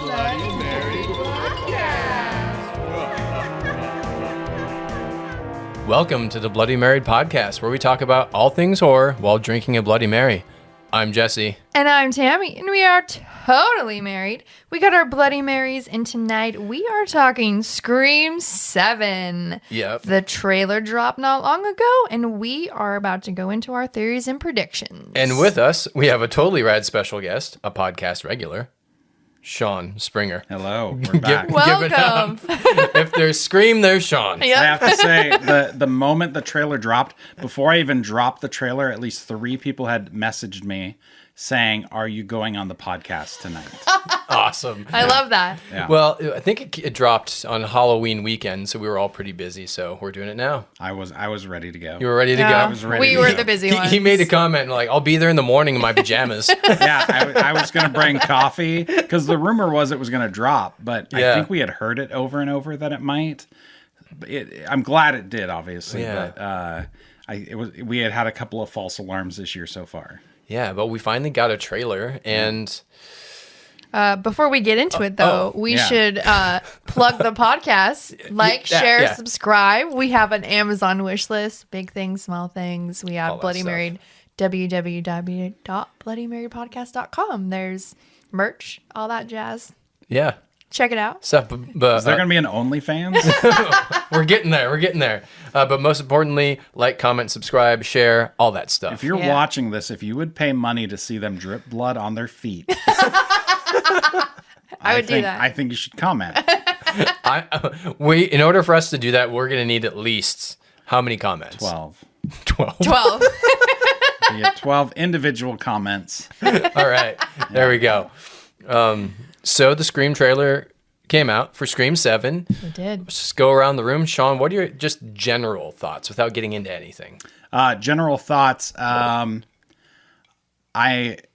Bloody Mary Podcast. Welcome to the Bloody Mary Podcast, where we talk about all things horror while drinking a Bloody Mary. I'm Jesse. And I'm Tammy, and we are totally married. We got our Bloody Marys, and tonight we are talking Scream 7. Yep. The trailer dropped not long ago, and we are about to go into our theories and predictions. And with us, we have a totally rad special guest, a podcast regular, Shaun Springer. Hello, we're back. Give it up. Welcome. If there's Scream, there's Shaun. Yep. I have to say, the moment the trailer dropped, before I even dropped the trailer, at least 3 people had messaged me saying, "Are you going on the podcast tonight?" Awesome. I love that. Yeah. Well, I think it dropped on Halloween weekend, so we were all pretty busy, so we're doing it now. I was ready to go. You were ready to Yeah, go? was ready we to were go. the busy ones. He made a comment like, I'll be there in the morning in my pajamas. Yeah, I was going to bring coffee because the rumor was it was going to drop, but Yeah. I think we had heard it over and over that it might. I'm glad it did, obviously, Yeah. but we had a couple of false alarms this year so far. Yeah, but we finally got a trailer, and Before we get into it, though, we yeah. should plug the podcast. Like, Yeah, share, yeah. subscribe. We have an Amazon wish list. Big things, small things. We All have that Bloody stuff. Married, www.bloodymarypodcast.com. There's merch, all that jazz. yeah, Check it out. stuff. But Is there going to be an OnlyFans? we're getting there. We're getting there. But most importantly, like, comment, subscribe, share, all that stuff. If you're Yeah. watching this, if you would pay money to see them drip blood on their feet, I would do think, that. I think you should comment. in order for us to do that, we're gonna need at least how many comments? 12. 12. 12. You get 12 individual comments. All right, there we go. So the Scream trailer came out for Scream 7. We did. Let's just go around the room. Shaun, what are your just general thoughts without getting into anything? General thoughts.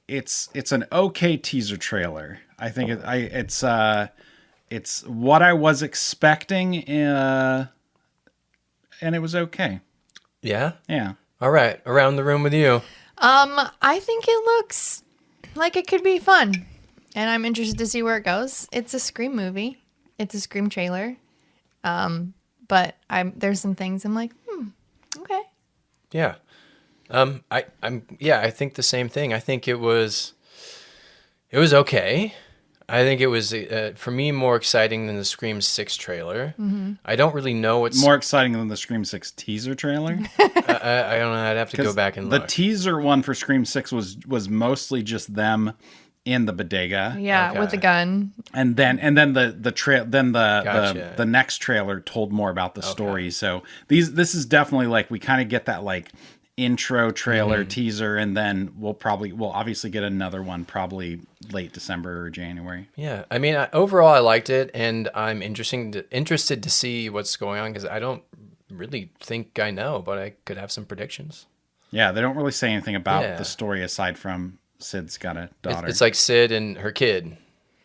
It's an okay teaser trailer. I think it's what I was expecting, and it was okay. Yeah? Yeah. All right, around the room with you. I think it looks like it could be fun. And I'm interested to see where it goes. It's a Scream movie. It's a Scream trailer. But there's some things I'm like, okay. Yeah. I think the same thing. I think it was okay. I think it was for me more exciting than the Scream 6 trailer. Mm-hmm. I don't really know what's More exciting than the Scream 6 teaser trailer. I don't know. I'd have to go back and the look. teaser one for Scream 6 was mostly just them in the bodega. Yeah, Okay. with the gun. And then Gotcha. the next trailer told more about the story. So this is definitely like we kind of get that like intro trailer teaser, and then we'll obviously get another one probably late December or January. Yeah, I mean, overall, I liked it, and I'm interested to see what's going on because I don't really think I know, but I could have some predictions. Yeah, they don't really say anything about Yeah. the story aside from Sid's got a daughter. It's like Sid and her kid.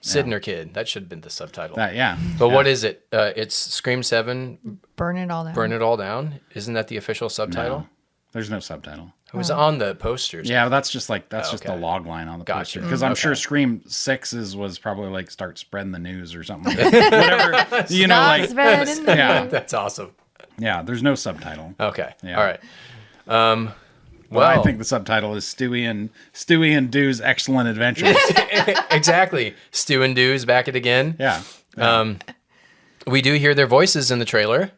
Sid and her kid. That should have been the subtitle. yeah. But what is it? It's Scream 7, Burn it all down. Burn It All Down. Isn't that the official subtitle? No, there's no subtitle. It was on the posters. Yeah, that's just just the okay. log line on the Gotcha. poster. Because I'm Okay. sure Scream 6's was probably like start spreading the news or something like that. Whatever, Not spreading the yeah. news. That's awesome. Yeah, there's no subtitle. Okay. Yeah. All right. Well, I well- think the subtitle is Stewie and Doo's Excellent Adventures. Exactly. Stu and Doo's back at again. Yeah. We do hear their voices in the trailer.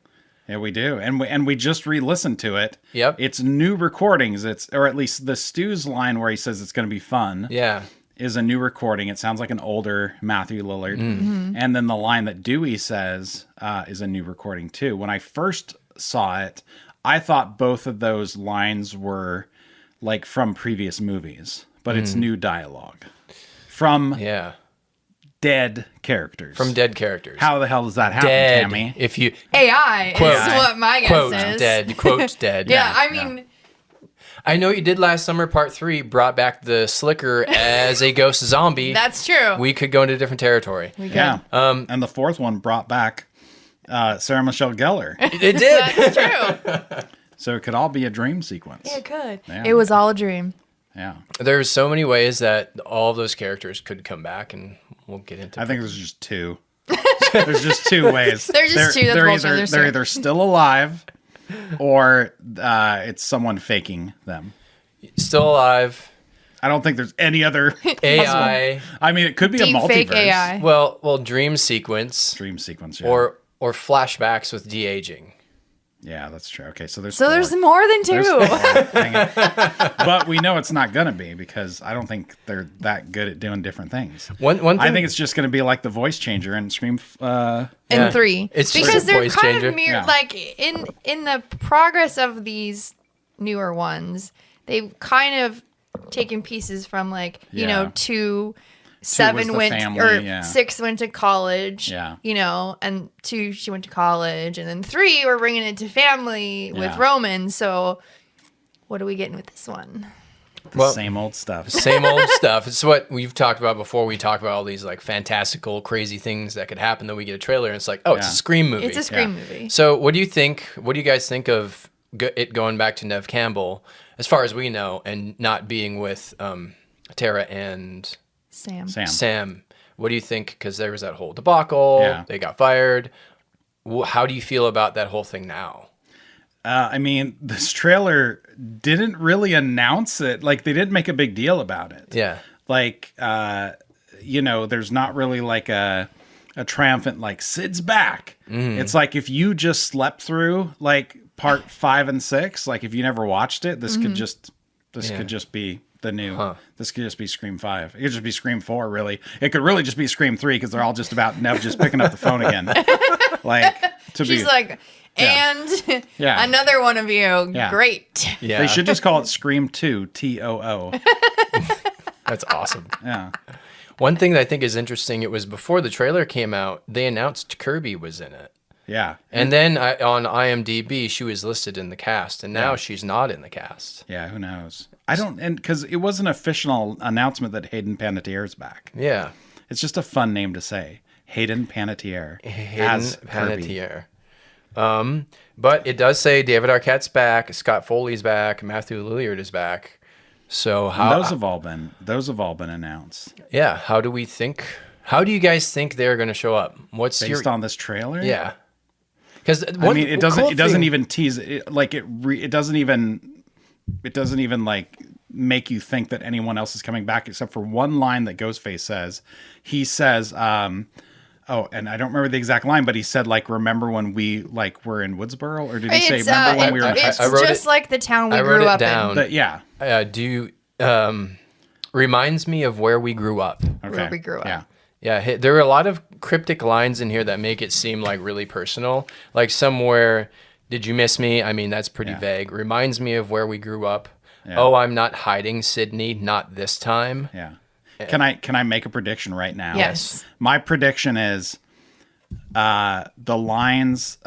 Yeah, we do. And we just re-listened to it. Yep. It's new recordings. Or at least the Stu's line where he says it's going to be fun Yeah. is a new recording. It sounds like an older Matthew Lillard. And then the line that Dewey says is a new recording too. When I first saw it, I thought both of those lines were like from previous movies, but it's new dialogue from Yeah. dead characters. From dead characters. How the hell does that happen, dead. Tammy? If you AI Quote. is what my guess quote is. dead, quote dead. Yeah, I mean, I know what you did last summer. Part 3 brought back the Slicker as a ghost zombie. that's true. We could go into different territory. We could. Yeah. And the fourth one brought back Sarah Michelle Gellar. It did. That's true. So it could all be a dream sequence. It could. Yeah. It was all a dream. Yeah. There's so many ways that all of those characters could come back, and we'll get into. I think there's just two. There's just two ways. There's just two. That's bullshit. They're either still alive, or it's someone faking them. Still alive. I don't think there's any other AI. I mean, it could be a Deep multiverse. fake AI. Well, dream sequence. Dream sequence, yeah. Or flashbacks with de-aging. Yeah, that's true. Okay, so there's So four. there's more than There's two. four. Dang it. But we know it's not gonna be because I don't think they're that good at doing different things. One thing, I think it's just gonna be like the voice changer in Scream. In Yeah. 3. It's just because a they're voice kind changer. of Yeah. like in the progress of these newer ones, they've kind of taken pieces from like, you Yeah. know, 2, was 7 the went family, or yeah. 6 went to college, Yeah. you know, and 2 she went to college, and then 3 we're bringing it to family with Yeah. Roman. So what are we getting with this one? Well, Same old stuff. same old stuff. It's what we've talked about before. We talk about all these like fantastical, crazy things that could happen. Then we get a trailer, and it's like, oh, it's a Yeah. Scream movie. It's a Scream Yeah. movie. So, what do you think? What do you guys think of it going back to Nev Campbell, as far as we know, and not being with Tara and Sam. Sam? What do you think? Because there was that whole debacle. Yeah. They got fired. How do you feel about that whole thing now? I mean, this trailer didn't really announce it. Like, they didn't make a big deal about it. Yeah. Like, you know, there's not really like a triumphant, like, Sid's back. It's like if you just slept through, like, part 5 and 6, like, if you never watched it, this could just be the new. This could just be Scream 5. It could just be Scream 4, really. It could really just be Scream 3 because they're all just about Nev just picking up the phone again. Like, to She's be. like, Yeah. and Yeah. another one of you. Yeah. Great. Yeah. They should just call it Scream 2, TOO. That's awesome. Yeah. One thing that I think is interesting, it was before the trailer came out, they announced Kirby was in it. Yeah. And then on IMDb, she was listed in the cast, and now she's not in the cast. Yeah, who knows? I don't, and because it was an official announcement that Hayden Panettiere's back. Yeah. It's just a fun name to say. Hayden Panettiere. Hayden as Kirby. Panettiere. But it does say David Arquette's back, Scott Foley's back, Matthew Lillard is back. So And how? those have all been announced. Yeah. How do we think? How do you guys think they're going to show up? What's Based on this trailer? Yeah. Because I mean, it doesn't even tease it. Like it doesn't even like make you think that anyone else is coming back except for one line that Ghostface says. He says, oh, and I don't remember the exact line, but he said, like, remember when we like were in Woodsboro, or did he say remember when we were in? It's I wrote just it- like the town we I wrote grew it up down. in. Yeah. Do you reminds me of where we grew up. Okay. Where we grew up. Yeah. Yeah, there are a lot of cryptic lines in here that make it seem like really personal. Like somewhere, did you miss me? I mean, that's pretty vague. Reminds me of where we grew up. Yeah. Oh, I'm not hiding, Sydney. Not this time. Yeah. Can I make a prediction right now? Yes. My prediction is the lines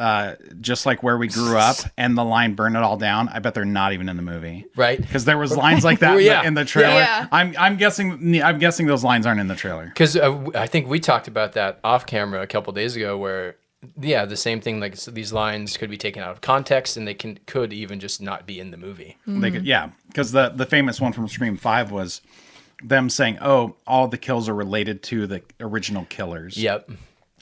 just like where we grew up and the line burn it all down. I bet they're not even in the movie. Right. Because there was lines like that in the trailer. Yeah. I'm guessing those lines aren't in the trailer. Because I think we talked about that off camera a couple days ago where, yeah, the same thing. Like so these lines could be taken out of context and they could even just not be in the movie. They could, yeah, because the famous one from Scream 5 was them saying, "Oh, all the kills are related to the original killers." Yep.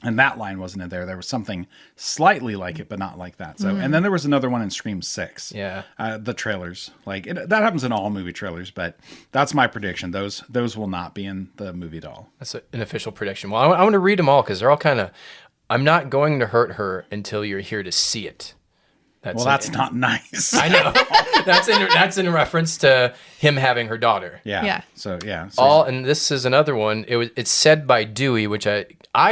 And that line wasn't in there. There was something slightly like it, but not like that. So, and then there was another one in Scream 6. Yeah. The trailers, like that happens in all movie trailers, but that's my prediction. Those will not be in the movie at all. That's an official prediction. Well, I want to read them all because they're all kind of. I'm not going to hurt her until you're here to see it. That's not nice. I know. that's in reference to him having her daughter. Yeah. Yeah. So yeah. And this is another one. It's said by Dewey, which I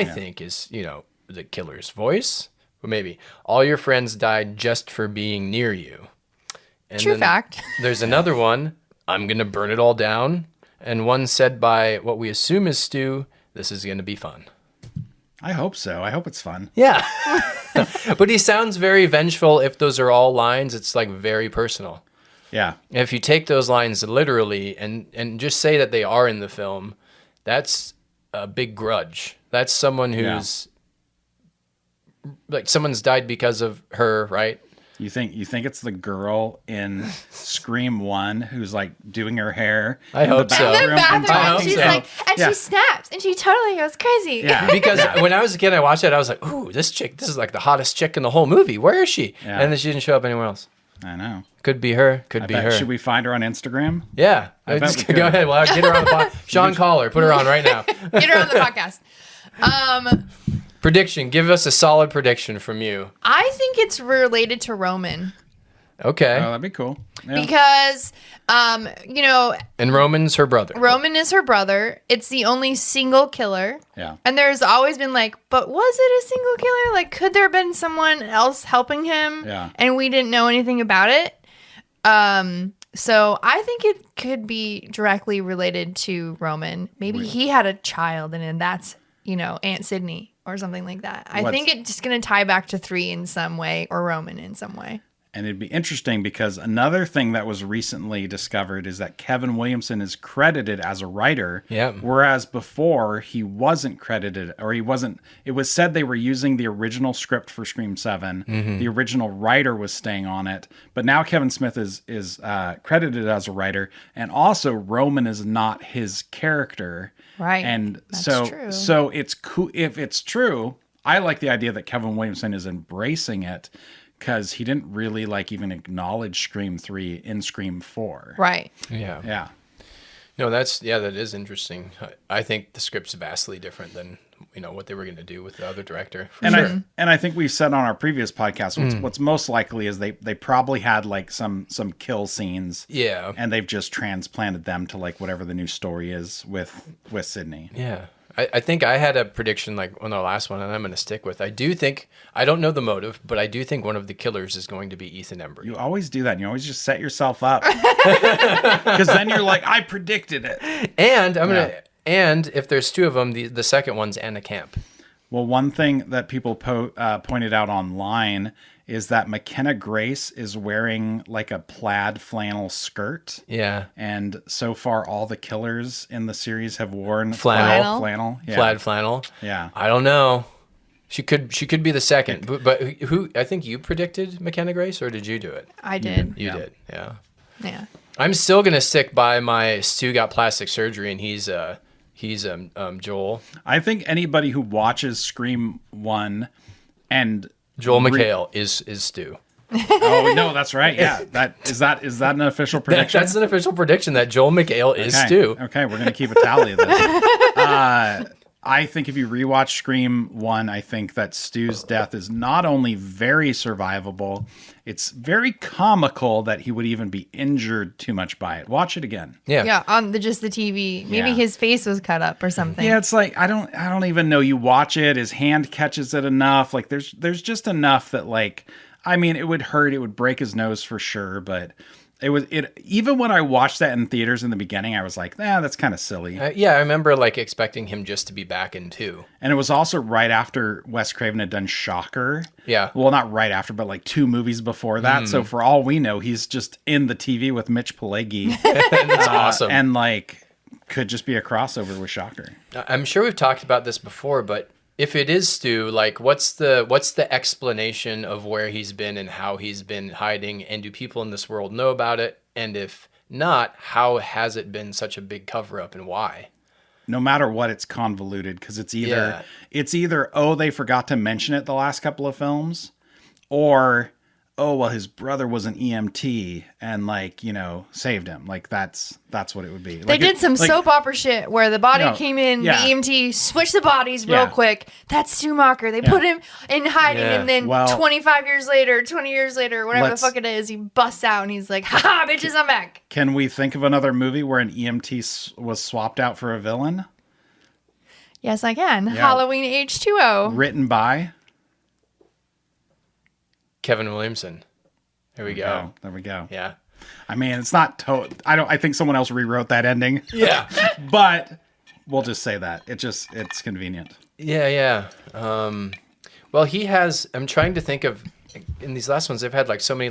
think is, the killer's voice. But maybe all your friends died just for being near you. And True then fact. There's another one. I'm gonna burn it all down. And one said by what we assume is Stu. This is gonna be fun. I hope so. I hope it's fun. Yeah. But he sounds very vengeful. If those are all lines, it's like very personal. Yeah. If you take those lines literally and just say that they are in the film, that's a big grudge. That's someone who's like someone's died because of her, right? You think it's the girl in Scream 1 who's like doing her hair I in hope the so. bathroom The bathroom, and talking? and she's so. like, and Yeah. she snaps, and she totally goes crazy. Yeah. Because when I was a kid, I watched it. I was like, "Ooh, this is like the hottest chick in the whole movie. Where is she?" Yeah. And then she didn't show up anywhere else. I know. Could be her. Could I be bet. her. Should we find her on Instagram? Yeah. I bet we Just could. go ahead. Well, get her on the pod. Sean, call her. Put her on right now. Get her on the podcast. Prediction. Give us a solid prediction from you. I think it's related to Roman Okay. Oh, that'd be cool. Yeah. because, And Roman's her brother. Roman is her brother. It's the only single killer. Yeah. And there's always been like, but was it a single killer? Like, could there have been someone else helping him? Yeah. And we didn't know anything about it. So I think it could be directly related to Roman. Maybe he had a child, and then that's, Aunt Sydney or something like that. I think it's just going to tie back to 3 in some way, or Roman in some way. And it'd be interesting because another thing that was recently discovered is that Kevin Williamson is credited as a writer. Yeah. Whereas before he wasn't credited, or he wasn't. It was said they were using the original script for Scream 7. Mm-hmm. The original writer was staying on it, but now Kevin Smith is credited as a writer, and also Roman is not his character. Right. And That's so true. so it's cool if it's true. I like the idea that Kevin Williamson is embracing it, because he didn't really even acknowledge Scream 3 in Scream 4. Right. Yeah. Yeah. No, that is interesting. I think the script's vastly different than what they were going to do with the other director. For And sure. I think we said on our previous podcast, what's most likely is they probably had some kill scenes. Yeah. And they've just transplanted them to whatever the new story is with Sydney. Yeah. I think I had a prediction on the last one, and I'm going to stick with. I do think, I don't know the motive, but I do think one of the killers is going to be Ethan Embry. You always do that. And you always just set yourself up. Because then you're like, I predicted it. And and if there's 2 of them, the second one's Anna Camp. Well, one thing that people pointed out online is that McKenna Grace is wearing a plaid flannel skirt. Yeah. And so far, all the killers in the series have worn Flannel. flannel. Yeah. Plaid flannel. Yeah. I don't know. She could be the second. But who I think you predicted McKenna Grace, or did you do it? I did. You Yeah. did. Yeah. Yeah. I'm still going to stick by my Stu got plastic surgery, and he's Joel. I think anybody who watches Scream 1 and Joel McHale is Stu. oh no, that's right. Yeah, is that an official prediction? That's an official prediction that Joel McHale is Stu. Okay, we're gonna keep a tally of this. I think if you rewatch Scream 1, I think that Stu's death is not only very survivable, it's very comical that he would even be injured too much by it. Watch it again. Yeah. Yeah, on just the TV. Maybe Yeah. his face was cut up or something. Yeah, it's I don't even know. You watch it, his hand catches it enough. There's just enough that it would hurt. It would break his nose for sure, but even when I watched that in theaters in the beginning, I was like, that's kind of silly. Yeah, I remember expecting him just to be back in 2. And it was also right after Wes Craven had done Shocker. Yeah. Well, not right after, but 2 movies before that. So for all we know, he's just in the TV with Mitch Pileggi. That's awesome. And could just be a crossover with Shocker. I'm sure we've talked about this before, but if it is Stu, what's the explanation of where he's been and how he's been hiding, and do people in this world know about it? And if not, how has it been such a big cover up, and why? No matter what, it's convoluted because it's either they forgot to mention it the last couple of films, or his brother was an EMT and saved him. That's what it would be. They did some soap opera shit where the body came in, yeah. the EMT switched the bodies real Yeah. quick. That's Schumacher. They put him in hiding, Yeah. and then Well, 25 years later, 20 years later, whatever the fuck it is, he busts out and he's like, haha, bitches, I'm back. Can we think of another movie where an EMT was swapped out for a villain? Yes, I can. Halloween H2O. Written by? Kevin Williamson. There we go. Oh, there we go. Yeah. I mean, it's not I think someone else rewrote that ending. Yeah. But we'll just say that. It's convenient. Yeah. Well, he has. I'm trying to think of in these last ones. They've had so many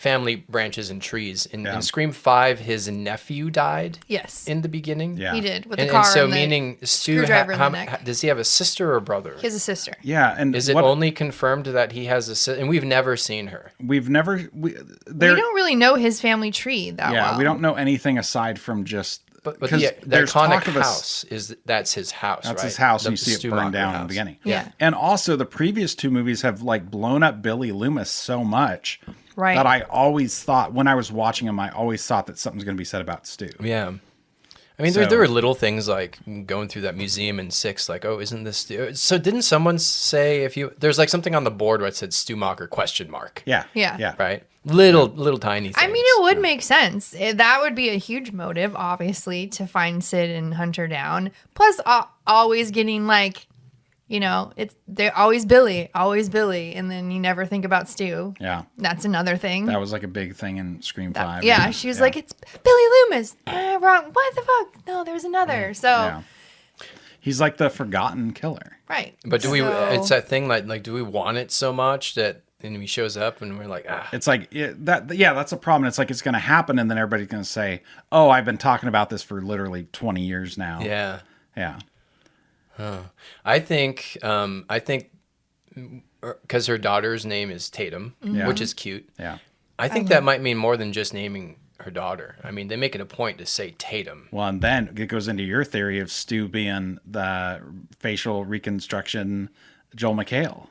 family branches and trees. In Yeah. Scream 5, his nephew died Yes. in the beginning. Yeah. He did with the And, car. and so and the meaning Stu, screwdriver in the neck. does he have a sister or brother? He has a sister. Yeah, and Is it only confirmed that he has a sister? And we've never seen her. we've never We don't really know his family tree that well. we don't know anything aside from just But because the there's iconic talk of house that's his house. That's right? his house, The and you see it Stu burn Macher down in house. the beginning. Yeah. And also, the previous two movies have like blown up Billy Loomis so much Right. that I always thought, when I was watching him, I always thought that something's going to be said about Stu. Yeah. I mean, So- there were little things like going through that museum in 6, like, oh, isn't this Stu? So didn't someone say there's like something on the board where it said Stu Macher ? Yeah. Yeah. Yeah. Right? Little tiny things. I mean, it would make sense. That would be a huge motive, obviously, to find Sid and hunt her down. Plus, always getting like, they're always Billy, and then you never think about Stu. Yeah. That's another thing. That was like a big thing in Scream 5. Yeah, she was like, it's Billy Loomis. Wrong. What the fuck? No, there's another. So, Yeah. He's like the forgotten killer. right. But So- it's that thing like, do we want it so much that and he shows up and we're like, It's like that's a problem. It's like it's going to happen, and then everybody's going to say, "Oh, I've been talking about this for literally 20 years now." yeah. Yeah. I think because her daughter's name is Tatum, Yeah. which is cute. Yeah. I think that might mean more than just naming her daughter. I mean, they make it a point to say Tatum. Well, and then it goes into your theory of Stu being the facial reconstruction Joel McHale.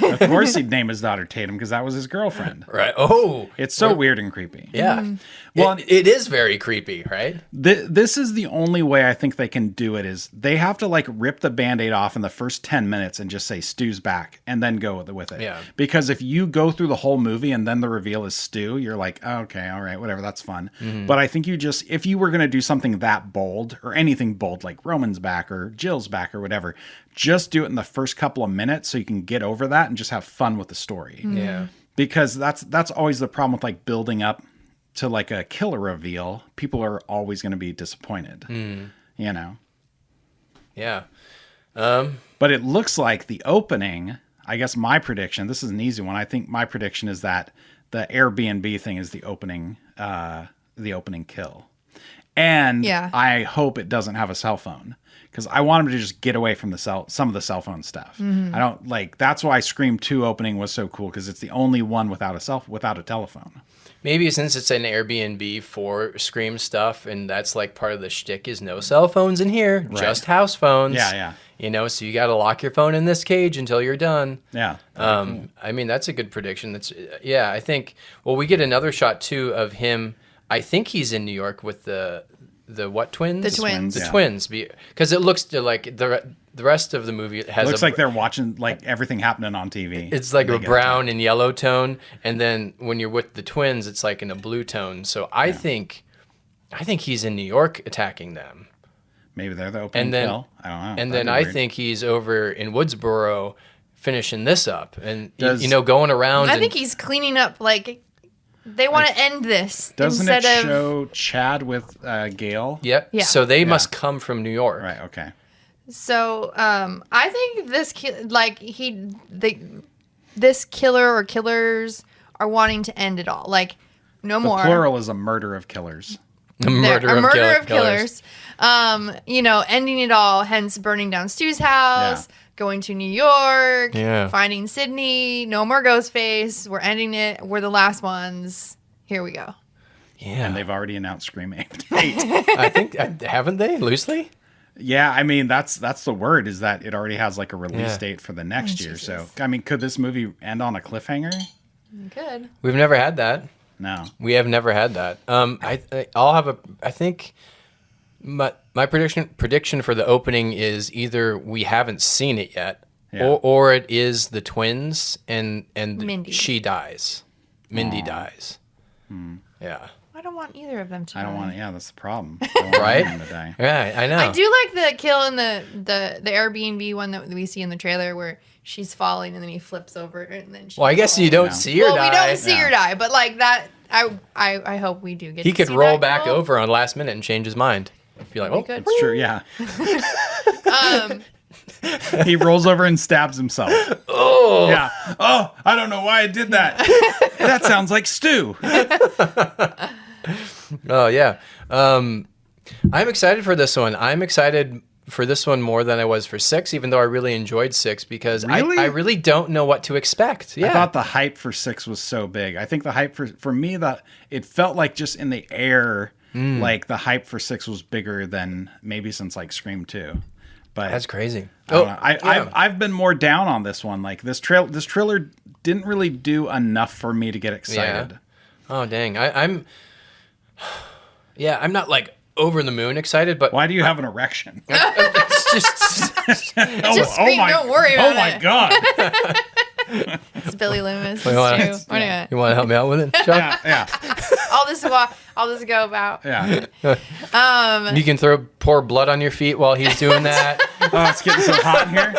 Of course, he'd name his daughter Tatum because that was his girlfriend. Right. Oh, It's so weird and creepy. yeah. Well, it is very creepy, right? This is the only way I think they can do it is they have to like rip the Band-Aid off in the first 10 minutes and just say Stu's back and then go with it. Yeah. Because if you go through the whole movie and then the reveal is Stu, you're like, oh, okay, all right, whatever, that's fun. But I think if you were going to do something that bold or anything bold like Roman's back or Jill's back or whatever, just do it in the first couple of minutes so you can get over that and just have fun with the story. Yeah. Because that's always the problem with like building up to like a killer reveal. People are always going to be disappointed, you know? Yeah. But it looks like the opening, I guess my prediction, this is an easy one. I think my prediction is that the Airbnb thing is the opening kill. And Yeah. I hope it doesn't have a cell phone because I want him to just get away from some of the cell phone stuff. I don't that's why Scream 2 opening was so cool because it's the only one without a telephone. Maybe since it's an Airbnb for Scream stuff, and that's like part of the shtick is no cell phones in here, just house phones. Yeah. So you got to lock your phone in this cage until you're done. Yeah. I mean, that's a good prediction. I think, well, we get another shot too of him. I think he's in New York with the what twins? The twins. The Yeah. twins. Because it looks like the rest of the movie has Looks like they're watching like everything happening on TV. it's like They a get brown and yellow tone, and then when you're with the twins, it's like in a blue tone. So I think he's in New York attacking them, Maybe they're the opening and then kill. I don't know. and That'd then be I weird. think he's over in Woodsboro finishing this up, and Does- going around. I and, think he's cleaning up. Like they want to end this Doesn't instead it of. show Chad with Gail? Yep. Yeah. So they must come from New York. Right. Okay. So, I think this killer or killers are wanting to end it all. Like, no The more. plural is a murder of killers. A There- murder a of murder of killers. killers. Ending it all. Hence, burning down Stu's house, going to New York, Yeah. finding Sydney. No more Ghostface. We're ending it. We're the last ones. Here we go. Yeah. And they've already announced Scream 8. I think haven't they loosely? Yeah, I mean that's the word is that it already has like a release Yeah. date for the next year. So I mean, could this movie end on a cliffhanger? Good. We've never had that. No. We have never had that. I think my prediction for the opening is either we haven't seen it yet, Yeah. or it is the twins and Mindy. she dies. Mindy dies. Yeah. I don't want either of them to. I don't die. want. Yeah, that's the problem. I don't want Right? anyone to die. Yeah, I know. I do like the kill in the Airbnb one that we see in the trailer where she's falling and then he flips over and then she Well, I guess you don't Yeah. see her Well, die. we don't see Yeah. her die, but like that, I hope we do get. He to could see roll that back kill. over on last minute and change his mind. Be like, We oh, could. It's true. Yeah. He rolls over and stabs himself. Oh, Yeah. Oh, I don't know why I did that. That sounds like stew. oh yeah. I'm excited for this one. I'm excited for this one more than I was for 6, even though I really enjoyed 6 because Really? I really don't know what to expect. Yeah. I thought the hype for 6 was so big. I think the hype for me, that it felt like just in the air, like the hype for 6 was bigger than maybe since like Scream 2. But That's crazy. I don't know. I've been more down on this one. Like this trailer didn't really do enough for me to get excited. Yeah. Oh dang. I'm not like over the moon excited, but Why do you have an erection? it's just Just Scream, don't worry about Oh my it. god. It's Billy Loomis. Wait, hold on. It's true. Anyway, you want to help me out with it, Sean? Yeah. all this go about. Yeah. You can pour blood on your feet while he's doing that. Oh, it's getting so hot in here.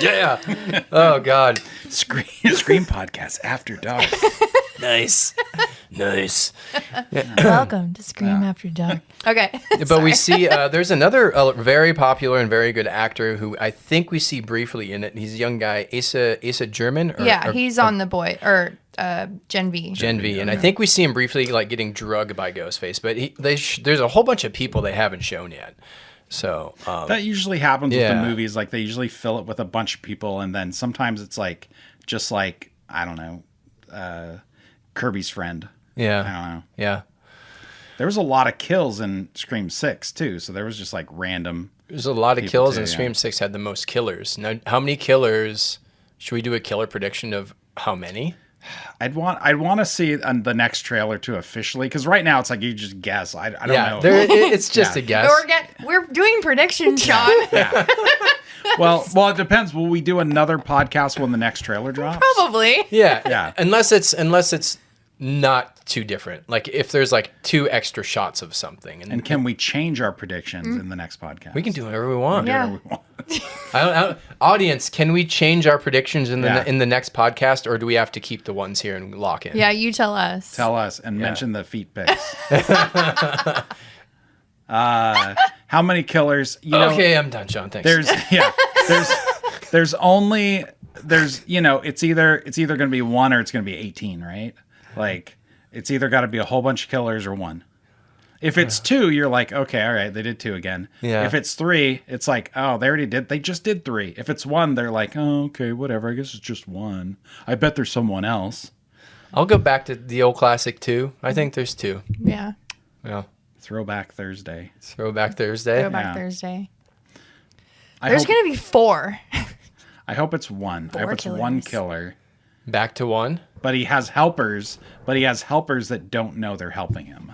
Yeah. Oh God. Scream podcast after dark. Nice. Welcome to Scream After Dark. Okay. But we see there's another very popular and very good actor who I think we see briefly in it. He's a young guy, Asa German. He's on The Boy or Gen V. Gen V, and I think we see him briefly like getting drugged by Ghostface. But there's a whole bunch of people they haven't shown yet. So That usually happens with Yeah. the movies. Like they usually fill it with a bunch of people, and then sometimes it's like just like I don't know, Kirby's friend. I yeah, don't know. yeah. There was a lot of kills in Scream 6 too, so there was just like random. There's a lot of People kills, too, and yeah. Scream 6 had the most killers. Now, how many killers? Should we do a killer prediction of how many? I'd want to see the next trailer to officially, because right now it's like you just guess. I don't know. It's just Yeah. a guess. We're doing predictions, Sean. Yeah. well, it depends. Will we do another podcast when the next trailer drops? Probably. Yeah, Yeah. Unless it's not too different. Like if there's like 2 extra shots of something, And can we change our predictions in the next podcast? we can do whatever we want. Yeah. Whatever we want. Audience, can we change our predictions in the Yeah. in the next podcast, or do we have to keep the ones here and lock in? Yeah, you tell us. Tell us and mention the feet pics. How many killers? You know, Okay, I'm done, Sean. Thanks. there's only it's either going to be 1 or it's going to be 18, right? Like it's either got to be a whole bunch of killers or 1. If it's 2, you're like, okay, all right, they did 2 again. Yeah. If it's 3, it's like, oh, they just did 3. If it's 1, they're like, oh, okay, whatever. I guess it's just 1. I bet there's someone else. I'll go back to the old classic 2. I think there's 2. Yeah. Yeah. Throwback Thursday. Throwback Thursday. Go back Yeah. Thursday. I There's hope, going to be 4. I hope it's 1. I hope 4 it's 1 killers. killer. Back to 1. But he has helpers. But he has helpers that don't know they're helping him.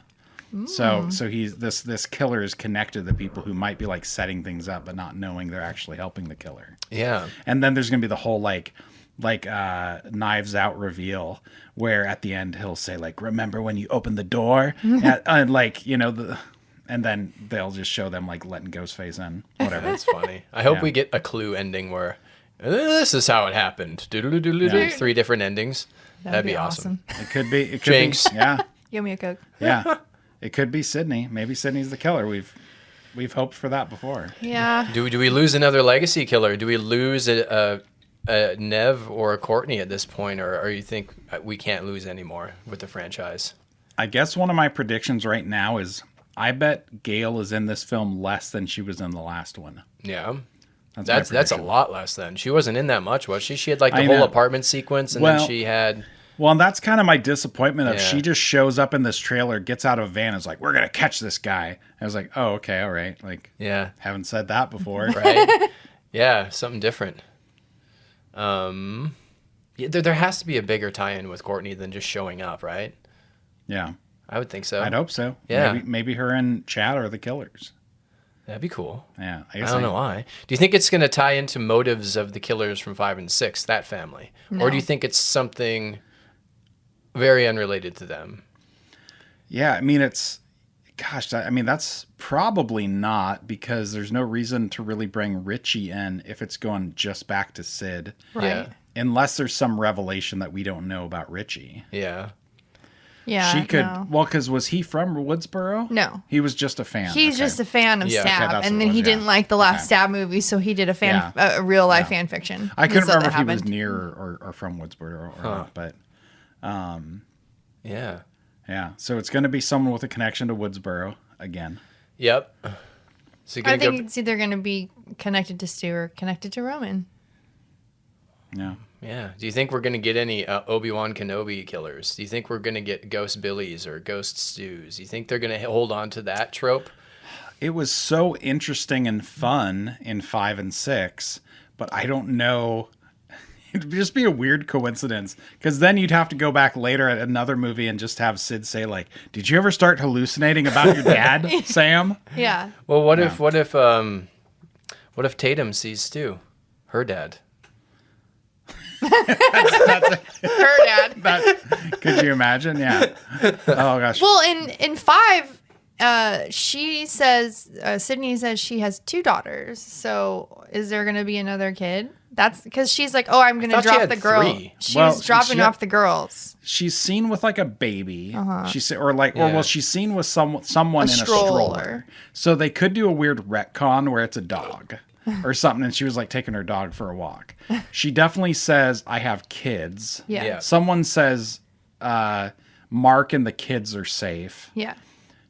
So he's this killer is connected to people who might be like setting things up, but not knowing they're actually helping the killer. Yeah. And then there's gonna be the whole like Knives Out reveal where at the end he'll say like, "Remember when you opened the door?" and like and then they'll just show them like letting Ghostface in. Whatever. That's funny. I hope Yeah. we get a Clue ending where this is how it happened. Doodle-doodle-doodle. Yeah. 3 different endings. That'd be awesome. It could be. It could Jinx. be. Yeah. Give me a Coke. Yeah. It could be Sydney. Maybe Sydney's the killer. We've hoped for that before. Yeah. Do we lose another legacy killer? Do we lose a Nev or a Courtney at this point, or you think we can't lose anymore with the franchise? I guess one of my predictions right now is I bet Gail is in this film less than she was in the last one. Yeah. my That's a prediction. lot less than. She wasn't in that much, was she? She had like the I whole know. apartment sequence, and Well- then she had. Well, and that's kind of my disappointment of Yeah. she just shows up in this trailer, gets out of a van, and is like, we're going to catch this guy. I was like, oh, okay, all right. Like, Yeah. haven't said that before. Right? Yeah, something different. Yeah, there has to be a bigger tie-in with Courtney than just showing up, right? Yeah, I would think so. I'd hope so. Yeah. Maybe her and Chad are the killers. That'd be cool. Yeah, I don't know why. Do you think it's going to tie into motives of the killers from 5 and 6, that family? Or do you think it's something very unrelated to them? Yeah, I mean, that's probably not, because there's no reason to really bring Richie in if it's going just back to Sid. Right. Yeah. Unless there's some revelation that we don't know about Richie. Yeah. Yeah. She could, no. well, because was he from Woodsboro? No. He was just a fan. He's Okay. just a fan of Yeah. Okay, Stab, that's and what then it was, he yeah. didn't like the last Okay. Stab movie, so he did a Yeah. real life Yeah. fan fiction. I couldn't So that remember if he was happened. near or from Woodsboro or not, but Yeah. yeah. So it's going to be someone with a connection to Woodsboro again. Yep. So I gonna think go. it's either going to be connected to Stu or connected to Roman. Yeah. Yeah. Do you think we're gonna get any Obi-Wan Kenobi killers? Do you think we're gonna get Ghost Billies or Ghost Stews? Do you think they're gonna hold on to that trope? It was so interesting and fun in 5 and 6, but I don't know. It'd just be a weird coincidence because then you'd have to go back later at another movie and just have Sid say like, "Did you ever start hallucinating about your dad, Sam?" Yeah. Well, what if Tatum sees Stu, her dad? Her dad. Could you imagine? Yeah. Oh gosh. Well, in 5, she says, Sydney says she has 2 daughters. So is there going to be another kid? That's because she's like, oh, I'm going to thought she drop had the girl. 3. She's Well, dropping she- off the girls. She's seen with like a baby. She's or Yeah. well, she's seen with someone in a stroller. stroller. So they could do a weird retcon where it's a dog or something, and she was like taking her dog for a walk. She definitely says, "I have kids." Yeah. Yeah. Someone says, "Mark and the kids are safe." Yeah.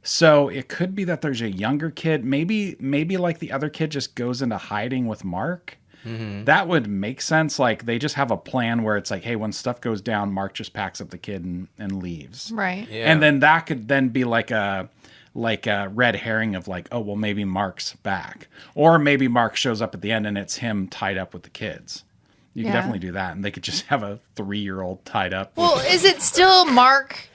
So it could be that there's a younger kid. Maybe like the other kid just goes into hiding with Mark. That would make sense. Like they just have a plan where it's like, hey, when stuff goes down, Mark just packs up the kid and leaves. Right. Yeah. And then that could then be like a red herring of like, oh, well, maybe Mark's back. Or maybe Mark shows up at the end and it's him tied up with the kids. You could Yeah. definitely do that. And they could just have a 3-year-old tied up. Well, is it still Mark?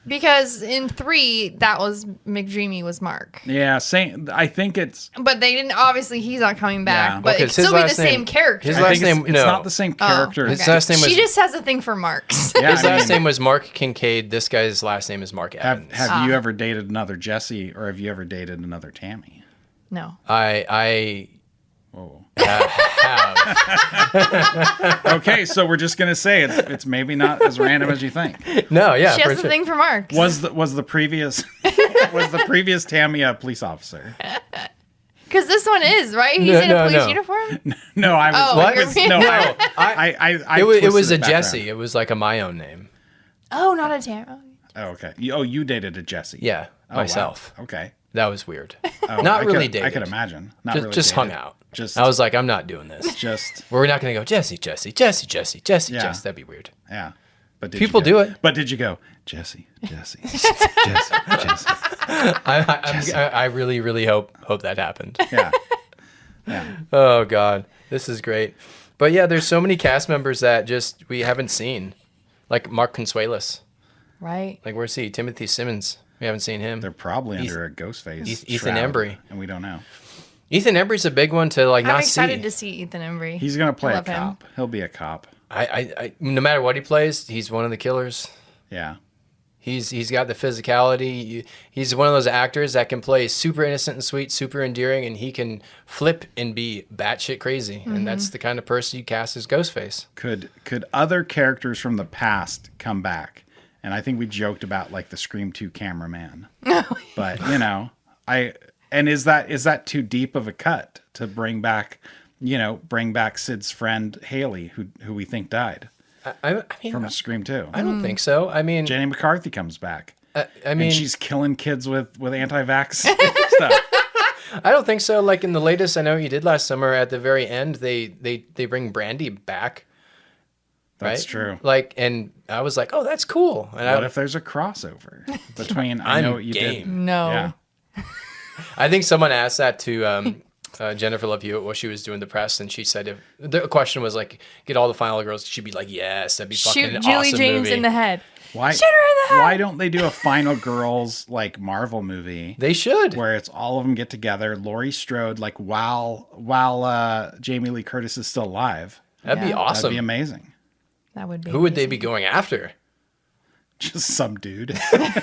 Because in 3, that was McDreamy was Mark. Yeah, same. I think it's. But they didn't, obviously, he's not coming back. Yeah. But Okay, it could his still be the last name- same character. his I last think name- it's no. not the same character. His last name was- She just has a thing for Marks. Yeah, His I last mean, name was Mark Kincaid. This guy's last name is Mark Have Evans. Have you ever dated another Jesse, or have you ever dated another Tammy? No. I Whoa. have. Okay, so we're just gonna say it's maybe not as random as you think. No, yeah, She for has a sure. thing for Marks. Was the previous Tammy a police officer? Because this one is, right? He's No, in a no, police no. uniform? No, I was. Oh, I you're was- being- no, No, I it was twisted a it back Jesse. around. It was like my own name. Oh, not a Tara. Oh, okay. You dated a Jesse. Yeah, Oh, wow. myself. Okay. That was weird. Oh, Not I really could, dated. I could imagine. Not Just, really just hung dated. out. Just I was like, I'm not doing this. just We're not gonna go Jesse. Yeah. That'd be weird. yeah. But did People you go, do it. But did you go Jesse? I really, really hope that happened. Yeah. Yeah. Oh God, this is great. But yeah, there's so many cast members that just we haven't seen, like Mark Consuelos. Right. Like where's he? Timothy Simmons. We haven't seen him. They're probably under a ghost face. Ethan shroud, Embry. And we don't know. Ethan Embry's a big one to like I'm not excited see. to see Ethan Embry. He's gonna play I a love him. cop. He'll be a cop. I no matter what he plays, he's one of the killers. Yeah. He's got the physicality. He's one of those actors that can play super innocent and sweet, super endearing, and he can flip and be batshit crazy. And that's the kind of person you cast as Ghostface. Could other characters from the past come back? And I think we joked about like the Scream 2 cameraman. But is that too deep of a cut to bring back Sid's friend Haley, who we think died I mean, from Scream 2. I don't think so. I mean, Jenny McCarthy comes back. I mean, And she's killing kids with anti-vax stuff. I don't think so. Like in the latest, I know you did last summer. At the very end, they bring Brandy back. That's right? true. Like, and I was like, oh, that's cool. And What if there's a crossover between I I'm Know What You game. Did? No. Yeah. I think someone asked that to Jennifer Love Hewitt while she was doing the press, and she said if the question was like, get all the final girls, she'd be like, yes, that'd be fucking Shoot an Julie awesome James movie. in the head. Why? Shoot her in the head. Why don't they do a Final Girls like Marvel movie They should. where it's all of them get together? Laurie Strode, like while Jamie Lee Curtis is still alive. That'd be Yeah. awesome. That'd be amazing. That would be. Who would they amazing. be going after? Just some dude.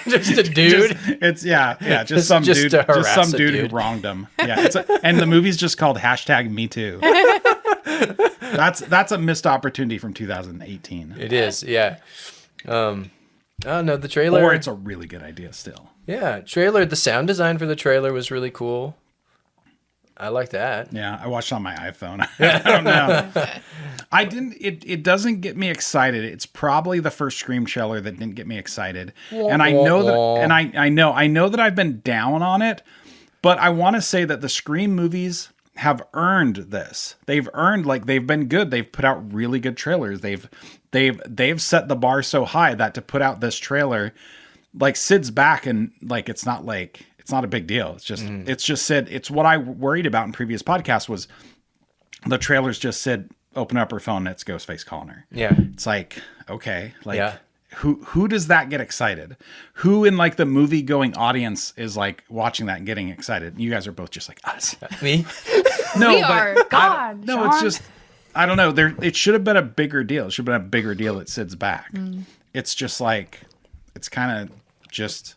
Just a dude. It's just Just some to dude. Just harass some a dude dude. who wronged him. Yeah, and the movie's just called #MeToo. That's a missed opportunity from 2018. It is, yeah. Oh no, the trailer. Or it's a really good idea still. Yeah, trailer. The sound design for the trailer was really cool. I like that. Yeah, I watched it on my iPhone. I don't know. I didn't. It doesn't get me excited. It's probably the first Scream trailer that didn't get me excited. And I know that. And I know that I've been down on it. But I want to say that the Scream movies have earned this. They've earned, like, they've been good. They've put out really good trailers. They've set the bar so high that to put out this trailer, like, Sid's back, and like it's not a big deal. It's just Sid. It's what I worried about in previous podcasts was the trailers just said, open up her phone and it's Ghostface calling her. Yeah. It's like, okay, like who does that get excited? Who in like the movie going audience is like watching that and getting excited? You guys are both just like us. Me? No, We are. God, no, Shaun. it's just, I don't know. It should have been a bigger deal. It should have been a bigger deal that Sid's back. It's just like, it's kind of just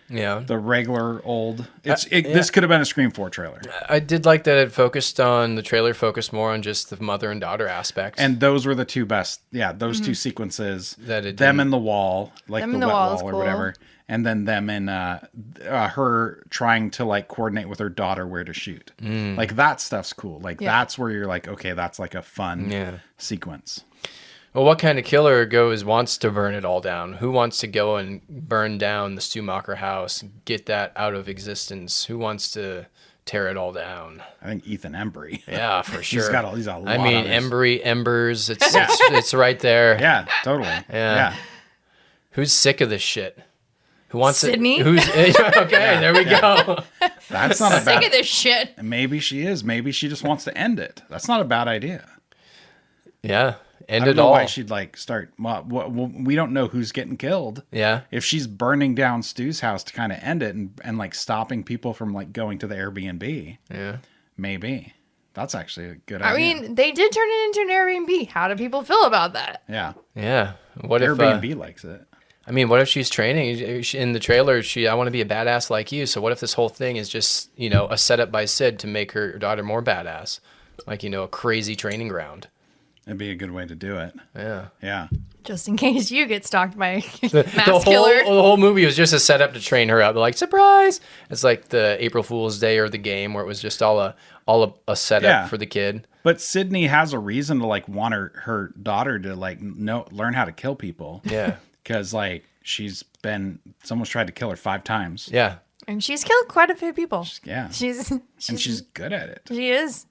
the regular old. This could have been a Scream 4 trailer. I did like that the trailer focused more on just the mother and daughter aspects. And those were the two best. Yeah, those two sequences. That them in the wall, like Them the in the wet wall wall is or cool. whatever. And then them in her trying to like coordinate with her daughter where to shoot. Like that stuff's cool. Like that's where you're like, okay, that's like a fun sequence. Well, what kind of killer wants to burn it all down? Who wants to go and burn down the Stumacher house, get that out of existence? Who wants to tear it all down? I think Ethan Embry. Yeah, for sure. He's a lot I mean, on his- Embers. It's right there. Yeah, totally. Yeah. Who's sick of this shit? Who wants Sydney? it? Okay? There we go. That's not a Sick bad. of this shit. Maybe she is. Maybe she just wants to end it. That's not a bad idea. Yeah, end I don't it know all. why she'd like start. Well, we don't know who's getting killed. Yeah. If she's burning down Stu's house to kind of end it and like stopping people from like going to the Airbnb, Yeah. maybe that's actually a good I idea. mean, they did turn it into an Airbnb. How do people feel about that? Yeah, Yeah. What if Airbnb likes it. I mean, what if she's training in the trailer? I want to be a badass like you. So what if this whole thing is just, a setup by Sid to make her daughter more badass, like a crazy training ground? It'd be a good way to do it. Yeah. Yeah. Just in case you get stalked by a The mass killer. whole movie was just a setup to train her up. Like, surprise! It's like the April Fool's Day or the game where it was just all a setup for the kid. But Sydney has a reason to like want her daughter to like learn how to kill people. Yeah. Because like someone's tried to kill her 5 times. Yeah. And she's killed quite a few people. Yeah. She's And she's good at it. She is.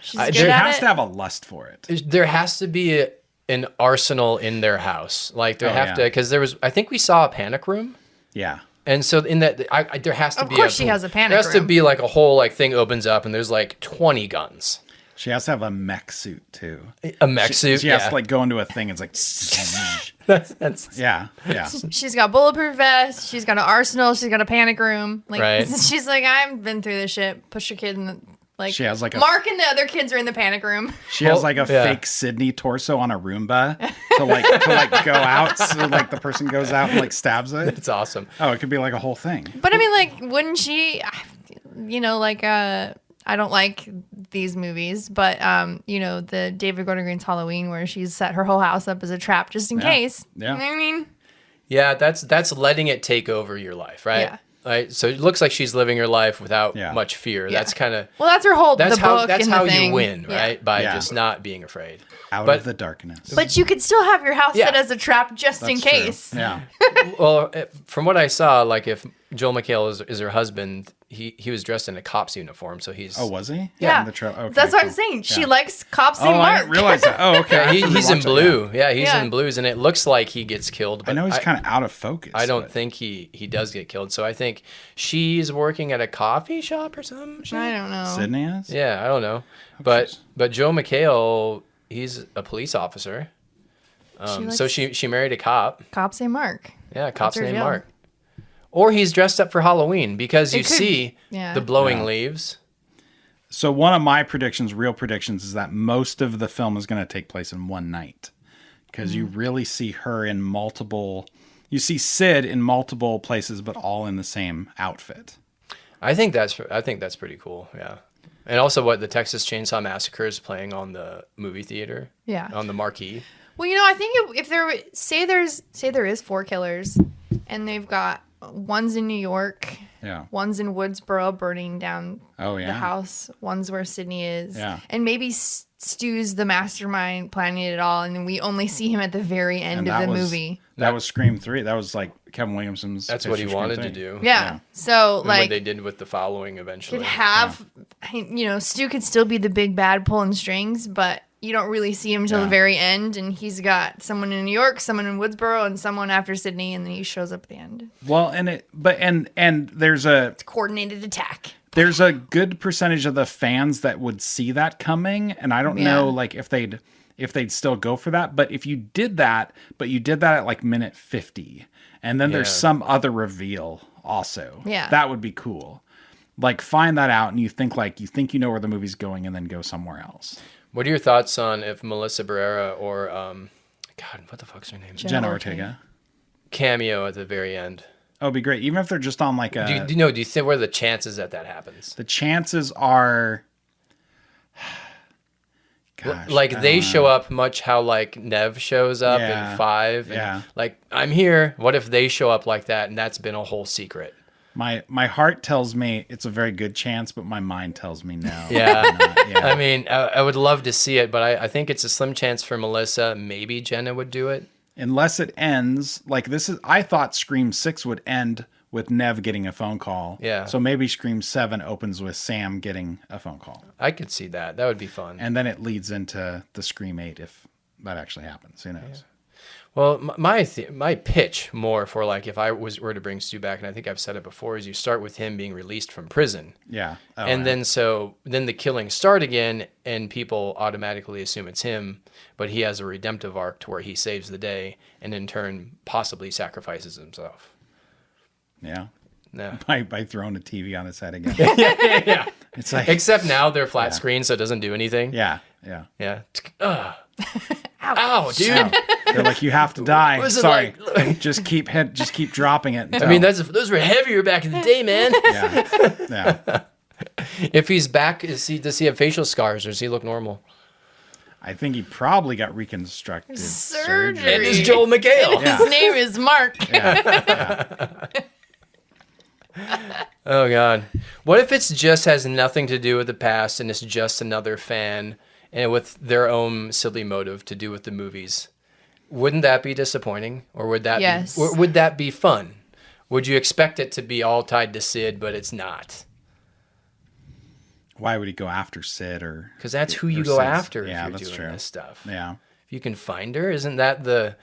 She's I- good She there at has it. to have a lust for it. There has to be an arsenal in their house. Like, there have yeah. to, because I think we saw a panic room. Yeah. And so in that, there has to Of be. course she has a panic There has to room. be like a whole like thing opens up and there's like 20 guns. She has to have a mech suit too. A mech suit. She has to like go into a thing. It's like, That's yeah. She's got bulletproof vest. She's got an arsenal. She's got a panic room. Like Right. she's like, I've been through this shit. Push your kid in the like. She has, like, a- Mark and the other kids are in the panic room. She has Well, like a yeah. fake Sydney torso on a Roomba to like go out. So like the person goes out and like stabs it. it's awesome. Oh, it could be like a whole thing. But I mean, like, wouldn't she? I don't like these movies, but the David Gordon Green's Halloween, where she's set her whole house up as a trap just in case. Yeah. You know what I mean, Yeah, that's letting it take over your life, right? Yeah. Right. So it looks like she's living her life without Yeah. much fear. Yeah. That's kind of well, that's her whole that's the how book that's and how the thing. you win, Yeah. right? By Yeah. just not being afraid. Out But- of the darkness. But you could still have your house Yeah. set as a trap just in That's true. case. Yeah. Well, from what I saw, like if Joel McHale is her husband, he was dressed in a cop's uniform, so he's Oh, was he? Yeah, In the okay, that's what I'm cool. saying. She Yeah. likes Cops Oh, St. I Mark. didn't realize that. Oh, okay. Yeah, I have to he's in rewatch it, blue. Yeah, he's Yeah. in blues, and it looks like he gets killed. I But know he's kind of out of focus. I don't but- think he does get killed. So I think she's working at a coffee shop or something. I don't know. Sydney is? Yeah, I don't know. she's- But Joe McHale, he's a police officer. So likes- she married a cop. Cops St. Mark. Yeah, cop's her named deal. Mark. Or he's dressed up for Halloween because you It could- see yeah. the blowing Yeah. leaves. So one of my real predictions, is that most of the film is going to take place in one night. Because you really see her in you see Sid in multiple places, but all in the same outfit. I think that's pretty cool. Yeah. And also what the Texas Chainsaw Massacre is playing on the movie theater. Yeah. On the marquee. Well, I think if there say there is 4 killers, and they've got one's in New York, one's in Woodsboro burning down the house, one's where Sydney is, and maybe Stu's the mastermind planning it all, and then we only see him at the very end of the movie. That was Scream 3. That was like Kevin Williamson's. That's what he wanted to do. Yeah. So and like what they did with the following eventually. Could have, Stu could still be the big bad pulling strings, but you don't really see him until the very end, and he's got someone in New York, someone in Woodsboro, and someone after Sydney, and then he shows up at the end. Well, and there's a coordinated attack. There's a good percentage of the fans that would see that coming, and I don't know like if they'd still go for that. But if you did that, at like minute 50, and then there's some other reveal also, that would be cool. Like find that out, and you think you know where the movie's going, and then go somewhere else. What are your thoughts on if Melissa Barrera or God, what the fuck's her name? Jenna Ortega cameo at the very end? Oh, it'd be great. Even if they're just on like a... Do you think what are the chances that happens? The chances are... Gosh, like they show up much how like Nev shows up in 5. And like, I'm here. What if they show up like that and that's been a whole secret? My heart tells me it's a very good chance, but my mind tells me no. I mean, I would love to see it, but I think it's a slim chance for Melissa. Maybe Jenna would do it. Unless it ends like this is. I thought Scream 6 would end with Nev getting a phone call. Yeah. So maybe Scream 7 opens with Sam getting a phone call. I could see that. That would be fun. And then it leads into the Scream 8 if that actually happens. Who knows? Yeah. Well, my pitch more for like if I were to bring Stu back, and I think I've said it before, is you start with him being released from prison. Yeah. Then the killings start again, and people automatically assume it's him, but he has a redemptive arc to where he saves the day, and in turn possibly sacrifices himself. Yeah. Yeah. By throwing a TV on his head again. Yeah. It's like, except now they're flat screen, so it doesn't do anything. Yeah. Ow, dude. Ow. They're like, you have to die. Sorry. Like? just keep dropping it. I mean, those were heavier back in the day, man. Yeah. If he's back, does he have facial scars, or does he look normal? I think he probably got reconstructed surgery. And it's Joel McHale. His name is Mark. Yeah. Oh, God. What if it's just has nothing to do with the past and it's just another fan and with their own silly motive to do with the movies? Wouldn't that be disappointing? Or would that be fun? Would you expect it to be all tied to Sid, but it's not? Why would he go after Sid? Because that's who you go after if you're doing this stuff. Yeah. If you can find her, isn't that the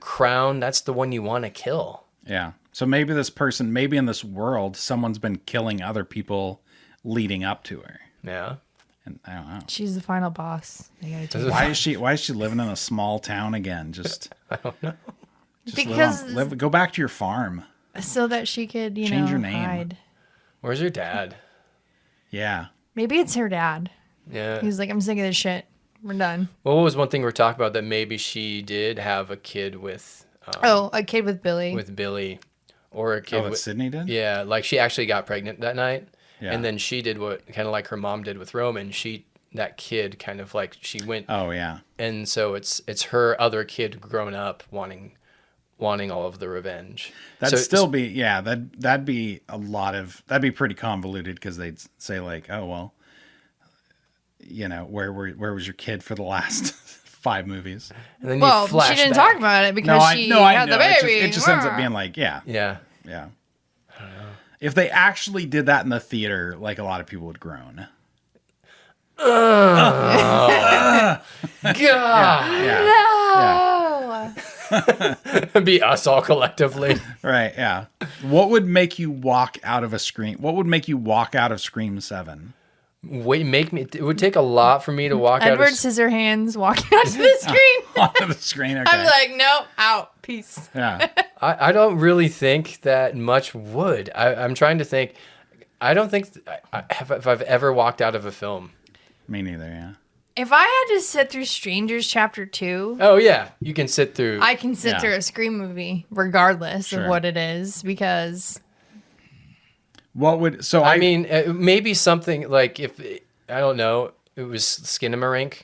crown? That's the one you want to kill. Yeah. So maybe in this world, someone's been killing other people leading up to her. Yeah. And I don't know. She's the final boss. Why is she living in a small town again? I don't know. Go back to your farm. So that she could, change your name. Hide. Where's her dad? Yeah. Maybe it's her dad. Yeah. He's like, I'm sick of this shit. We're done. What was one thing we were talking about that maybe she did have a kid with... a kid with Billy. With Billy. Or a kid with... Sydney did? Yeah, like she actually got pregnant that night. Yeah. And then she did what kind of like her mom did with Roman. That kid kind of like she went... Oh, yeah. And so it's her other kid growing up wanting all of the revenge. That'd be that'd be pretty convoluted because they'd say like, oh, well, where was your kid for the last 5 movies? And then she didn't talk about it because she had the baby. It just ends up being like, yeah. Yeah. Yeah. I don't know. If they actually did that in the theater, like a lot of people would groan. God. No. It'd be us all collectively. Right, yeah. What would make you walk out of Scream 7? It would take a lot for me to walk out of... Edward Scissorhands walking onto the screen. Onto the screen, okay. I'm like, nope, out, peace. Yeah. I don't really think that much would. I'm trying to think. I don't think if I've ever walked out of a film. Me neither, yeah. If I had to sit through Strangers Chapter 2... Oh, yeah. You can sit through... I can sit through a Scream movie, regardless of what it is, because... What would... So I mean, maybe something like if... I don't know. It was Skinamarink.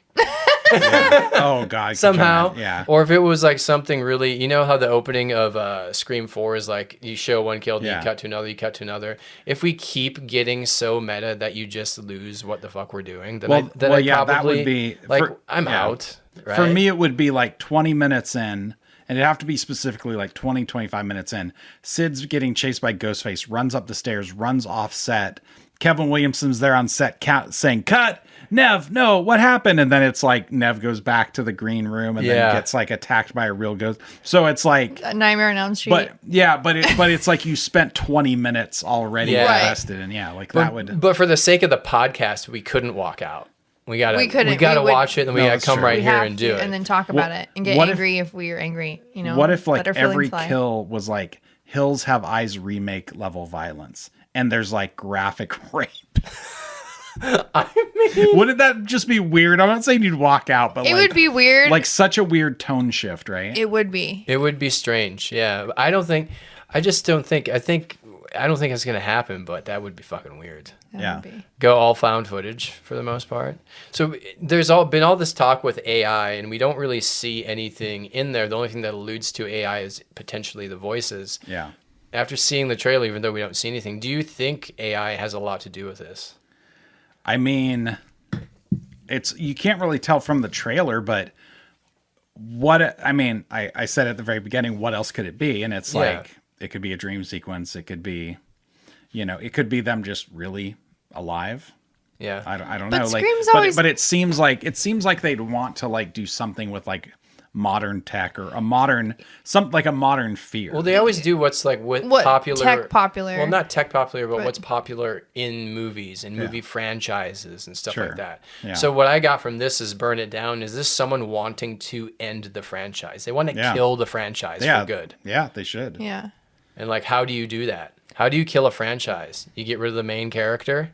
Oh God. could you somehow. imagine? Yeah. Or if it was like something really, you know how the opening of Scream 4 is like you show one kill, then Yeah. you cut to another, you cut to another. If we keep getting so meta that you just lose what the fuck we're doing, then I That would probably be like I'm yeah. out. Right? For me, it would be like 20 minutes in, and it'd have to be specifically like 20, 25 minutes in. Sid's getting chased by Ghostface, runs up the stairs, runs off set. Kevin Williamson's there on set saying, cut! Nev, no, what happened? And then it's like Nev goes back to the green room and then gets like attacked by a real ghost. So it's like A Nightmare on Elm Street. but it's like you spent 20 minutes already invested in that would. But for the sake of the podcast, we couldn't walk out. We gotta watch it, and we gotta come right here and do it, and then talk about it and get angry if we are angry. You know, what if like let our feelings every fly. kill was like Hills Have Eyes remake level violence, and there's like graphic rape? I mean, wouldn't that just be weird? I'm not saying you'd walk out, but It would be weird. Like such a weird tone shift, right? It would be. It would be strange. Yeah, I don't think it's gonna happen, but that would be fucking weird. Yeah. Go all found footage for the most part. So there's been all this talk with AI, and we don't really see anything in there. The only thing that alludes to AI is potentially the voices. Yeah. After seeing the trailer, even though we don't see anything, do you think AI has a lot to do with this? I mean, you can't really tell from the trailer, but I said at the very beginning, what else could it be? And it's like, it could be a dream sequence. It could be, it could be them just really alive. Yeah. I don't But know. Scream's Like, always- but it seems like they'd want to like do something with like modern tech or a modern fear. Well, they always do what's like What popular. tech popular? Well, not tech popular, but what's popular in movies and movie franchises and stuff Sure. like that. Yeah. So what I got from this is Burn It Down. Is this someone wanting to end the franchise? They want to kill the franchise for good. Yeah, they should. Yeah. And like, how do you do that? How do you kill a franchise? You get rid of the main character?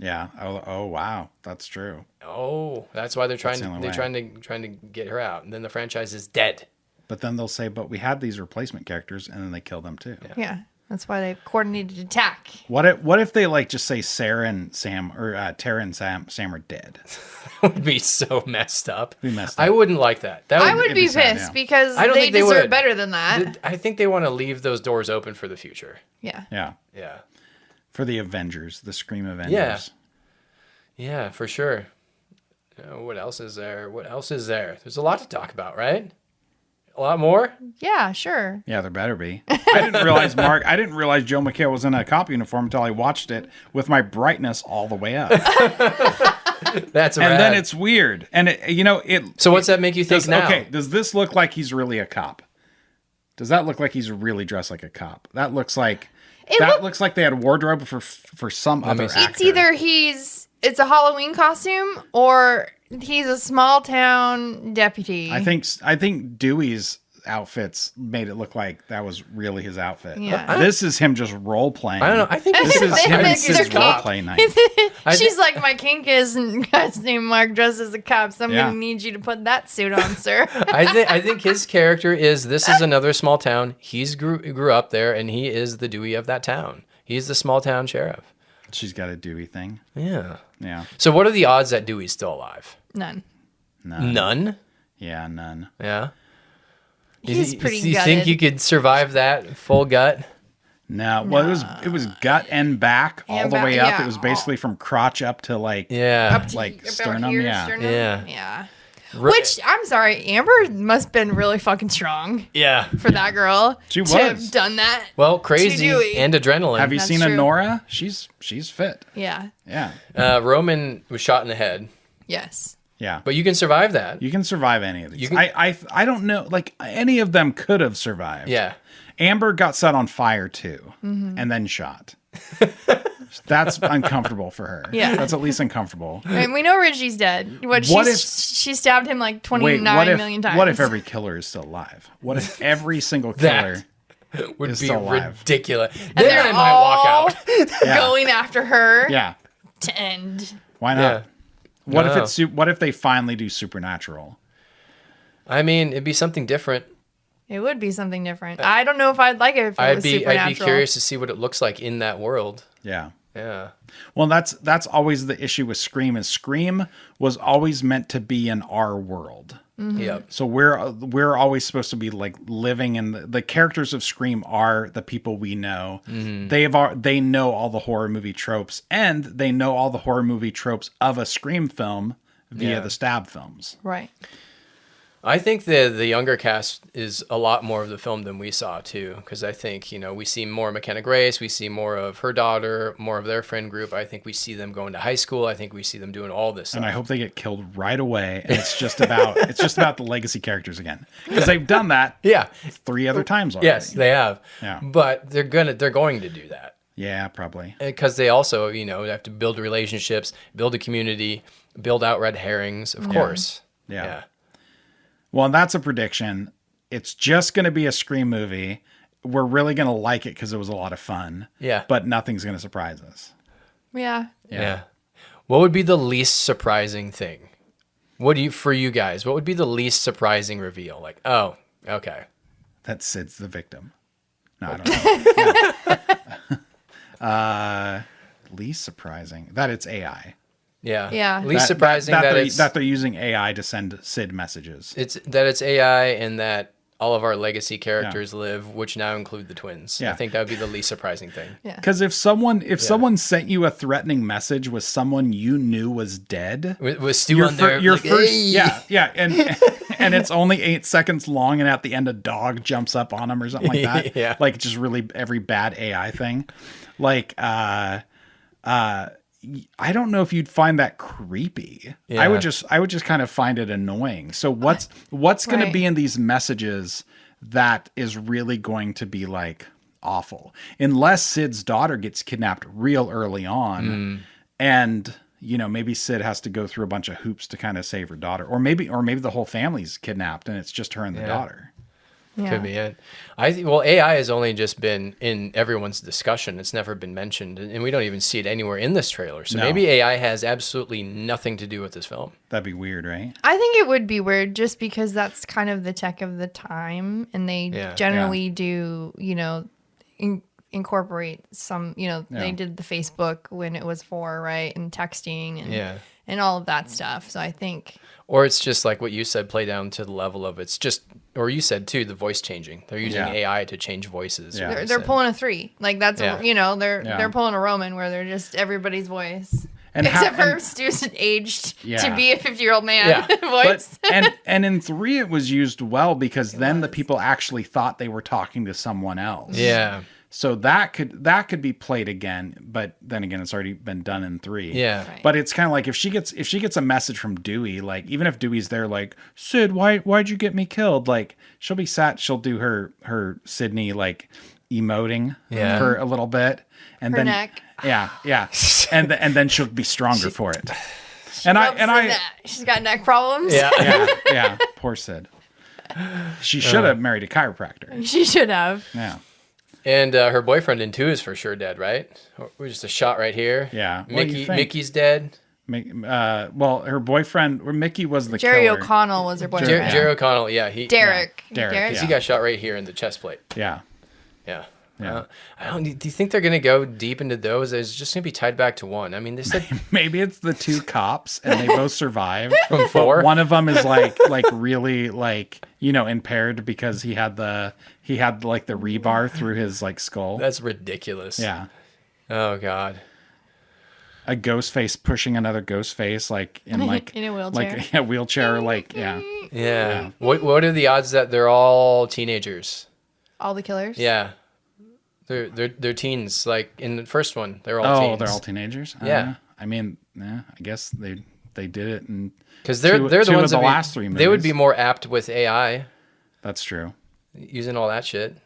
Yeah. Oh wow, that's true. Oh, that's why they're trying the only to get her out, and then the franchise is dead. But then they'll say, "But we had these replacement characters," and then they kill them too. Yeah. That's why they coordinated attack. What if they like just say Sarah and Sam or Tara and Sam are dead? That would be so messed up. Be messed up. I wouldn't like that. I would it'd be be sad, pissed yeah. because I don't they think they deserve would. better than that. I think they want to leave those doors open for the future. Yeah. Yeah. Yeah. For the Avengers, the Scream Avengers. Yeah, for sure. What else is there? There's a lot to talk about, right? A lot more? Yeah, sure. Yeah, there better be. I didn't realize Joe McHale was in a cop uniform until I watched it with my brightness all the way up. That's And rad. then it's weird. And So what's that make you think now? Okay, does this look like he's really a cop? Does that look like he's really dressed like a cop? That looks like looks like they had a wardrobe for some other see. actor. It's either it's a Halloween costume or he's a small town deputy. I think Dewey's outfits made it look like that was really his outfit. Yeah. This is him just role playing. I don't know. I think This is him and It's Sid's okay. role play night. She's like, my kink is, and guy's named Mark dressed as a cop, so I'm Yeah. going to need you to put that suit on, sir. I think his character is this is another small town. He's grew up there, and he is the Dewey of that town. He's the small town sheriff. She's got a Dewey thing. Yeah. Yeah. So what are the odds that Dewey's still alive? None. None? Yeah, none. Yeah. He's pretty You gutted. think you could survive that full gut? No. Well, it was gut and back all And the back, way up. yeah. It was basically from crotch up to like Yeah. Up to like about sternum, here, yeah. sternum. Yeah. Yeah. Which, I'm sorry, Amber must have been really fucking strong Yeah. for that girl She to was. have done that. Well, To crazy Dewey. and adrenaline. Have you That's seen true. Nora? She's fit. Yeah. Yeah. Roman was shot in the head, Yes. Yeah. but you can survive that. You can survive any of these. You can- I don't know. Like any of them could have survived. Yeah. Amber got set on fire too, and then shot. That's uncomfortable for her. Yeah. That's at least uncomfortable. And we know Richie's dead. What She stabbed him like 29 Wait, million times. what if every killer is still alive? What if every single killer? Would is be still alive. ridiculous. And Then they're I might walk all out. Yeah. going after her Yeah. to end. Why not? Yeah. What if No. it's what if they finally do supernatural? I mean, it'd be something different. It would be something different. I don't know if I'd like it if it was I'd be supernatural. curious to see what it looks like in that world. Yeah. Yeah. Well, that's always the issue with Scream. Is Scream was always meant to be in our world. Yep. So we're always supposed to be like living in the characters of Scream are the people we know. They know all the horror movie tropes, and they know all the horror movie tropes of a Scream film via the Stab films. Right. I think the younger cast is a lot more of the film than we saw too, because I think we see more McKenna Grace, we see more of her daughter, more of their friend group. I think we see them going to high school. I think we see them doing all this stuff. And I hope they get killed right away. And it's just about the legacy characters again, because they've done that 3 other times already. Yes, they have. Yeah. But they're going to do that. Yeah, probably. Because they also have to build relationships, build a community, build out red herrings, of course. Yeah. Well, and that's a prediction. It's just going to be a Scream movie. We're really going to like it because it was a lot of fun. Yeah. But nothing's going to surprise us. Yeah. Yeah. What would be the least surprising thing? For you guys, what would be the least surprising reveal? Like, oh, okay. That Sid's the victim. No, I don't know. Least surprising. That it's AI. Yeah. Yeah. Least surprising that they're using AI to send Sid messages. It's AI and that all of our legacy characters live, which now include the twins. Yeah. I think that would be the least surprising thing. Yeah. Because if someone sent you a threatening message with someone you knew was dead, With Stu on there, your like, first, "Hey!" and it's only 8 seconds long, and at the end a dog jumps up on him or something like that. Yeah. Like just really every bad AI thing. Like I don't know if you'd find that creepy. Yeah. I would just kind of find it annoying. So what's going to Right. be in these messages that is really going to be like awful? Unless Sid's daughter gets kidnapped real early on, and maybe Sid has to go through a bunch of hoops to kind of save her daughter, or maybe the whole family's kidnapped and it's just her and the daughter. Yeah. Could be it. Well, AI has only just been in everyone's discussion. It's never been mentioned, and we don't even see it anywhere in this trailer. So No. maybe AI has absolutely nothing to do with this film. That'd be weird, right? I think it would be weird just because that's kind of the tech of the time, and they generally do, incorporate some, they did the Facebook when it was for, right, and texting and all of that stuff. So I think, or it's just like what you said, play down to the level of it's just, or you said too, the voice changing. They're using AI to change voices. Yeah. they're pulling a 3. Like that's, Yeah. they're pulling a Roman where they're just everybody's voice. And Except for Stu's aged to Yeah. be a 50-year-old man Yeah. voice. But and in 3 it was used well because then the people actually thought they were talking to someone else. Yeah. So that could be played again, but then again, it's already been done in 3. Yeah. Right. But it's kind of like if she gets a message from Dewey, like even if Dewey's there, like Sid, why'd you get me killed? Like she'll do her Sydney like emoting for a little bit, and Her then neck. yeah, and then she'll be stronger for it. She's got neck problems. Yeah, poor Sid. She should have married a chiropractor. She should have. Yeah. And her boyfriend in 2 is for sure dead, right? We're just a shot right here. Yeah. What do you think? Mickey's dead. Well, her boyfriend, or Mickey was the Jerry killer. O'Connell was her boyfriend. Jerry O'Connell, yeah. Derek. Derek, He got shot right here in the chest plate. Yeah. Yeah. Yeah. Do you think they're going to go deep into those? It's just going to be tied back to 1. I mean, they said Maybe it's the 2 cops and they both survived. from 4. One of them is like really like, impaired because he had like the rebar through his like skull. That's ridiculous. Yeah. Oh, God. A ghost face pushing another ghost face like in like In a wheelchair. Like a wheelchair like yeah. Yeah. What are the odds that they're all teenagers? All the killers? Yeah. They're teens. Like in the first one, they're all teens. They're all teenagers? Yeah. I mean, I guess they did it and Because they're the two ones of the that last 3 movies. They would be more apt with AI That's true. using all that shit.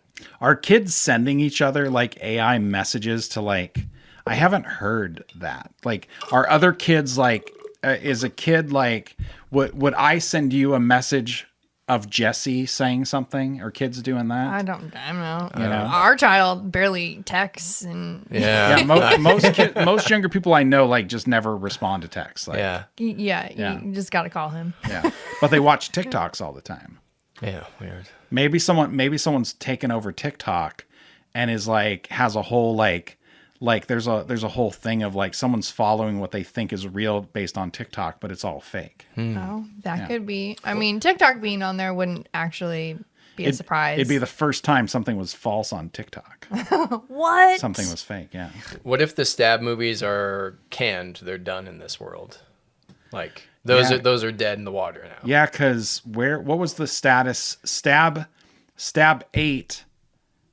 Are kids sending each other like AI messages to like? I haven't heard that. Like, are other kids like? Is a kid like? Would I send you a message of Jesse saying something? Are kids doing that? I don't know. You know? Our child barely texts and Yeah. Yeah, most younger people I know like just never respond to texts. Like, Yeah. yeah, you just got to call him. yeah, but they watch TikToks all the time. Yeah. Weird. Maybe someone's taken over TikTok and is like has a whole like Like there's a whole thing of like someone's following what they think is real based on TikTok, but it's all fake. Oh, that could be. I mean, TikTok being on there wouldn't actually be a surprise. It'd be the first time something was false on TikTok. What? Something was fake, yeah. What if the Stab movies are canned? They're done in this world. Like those are dead in the water now. Yeah, because what was the status? Stab 8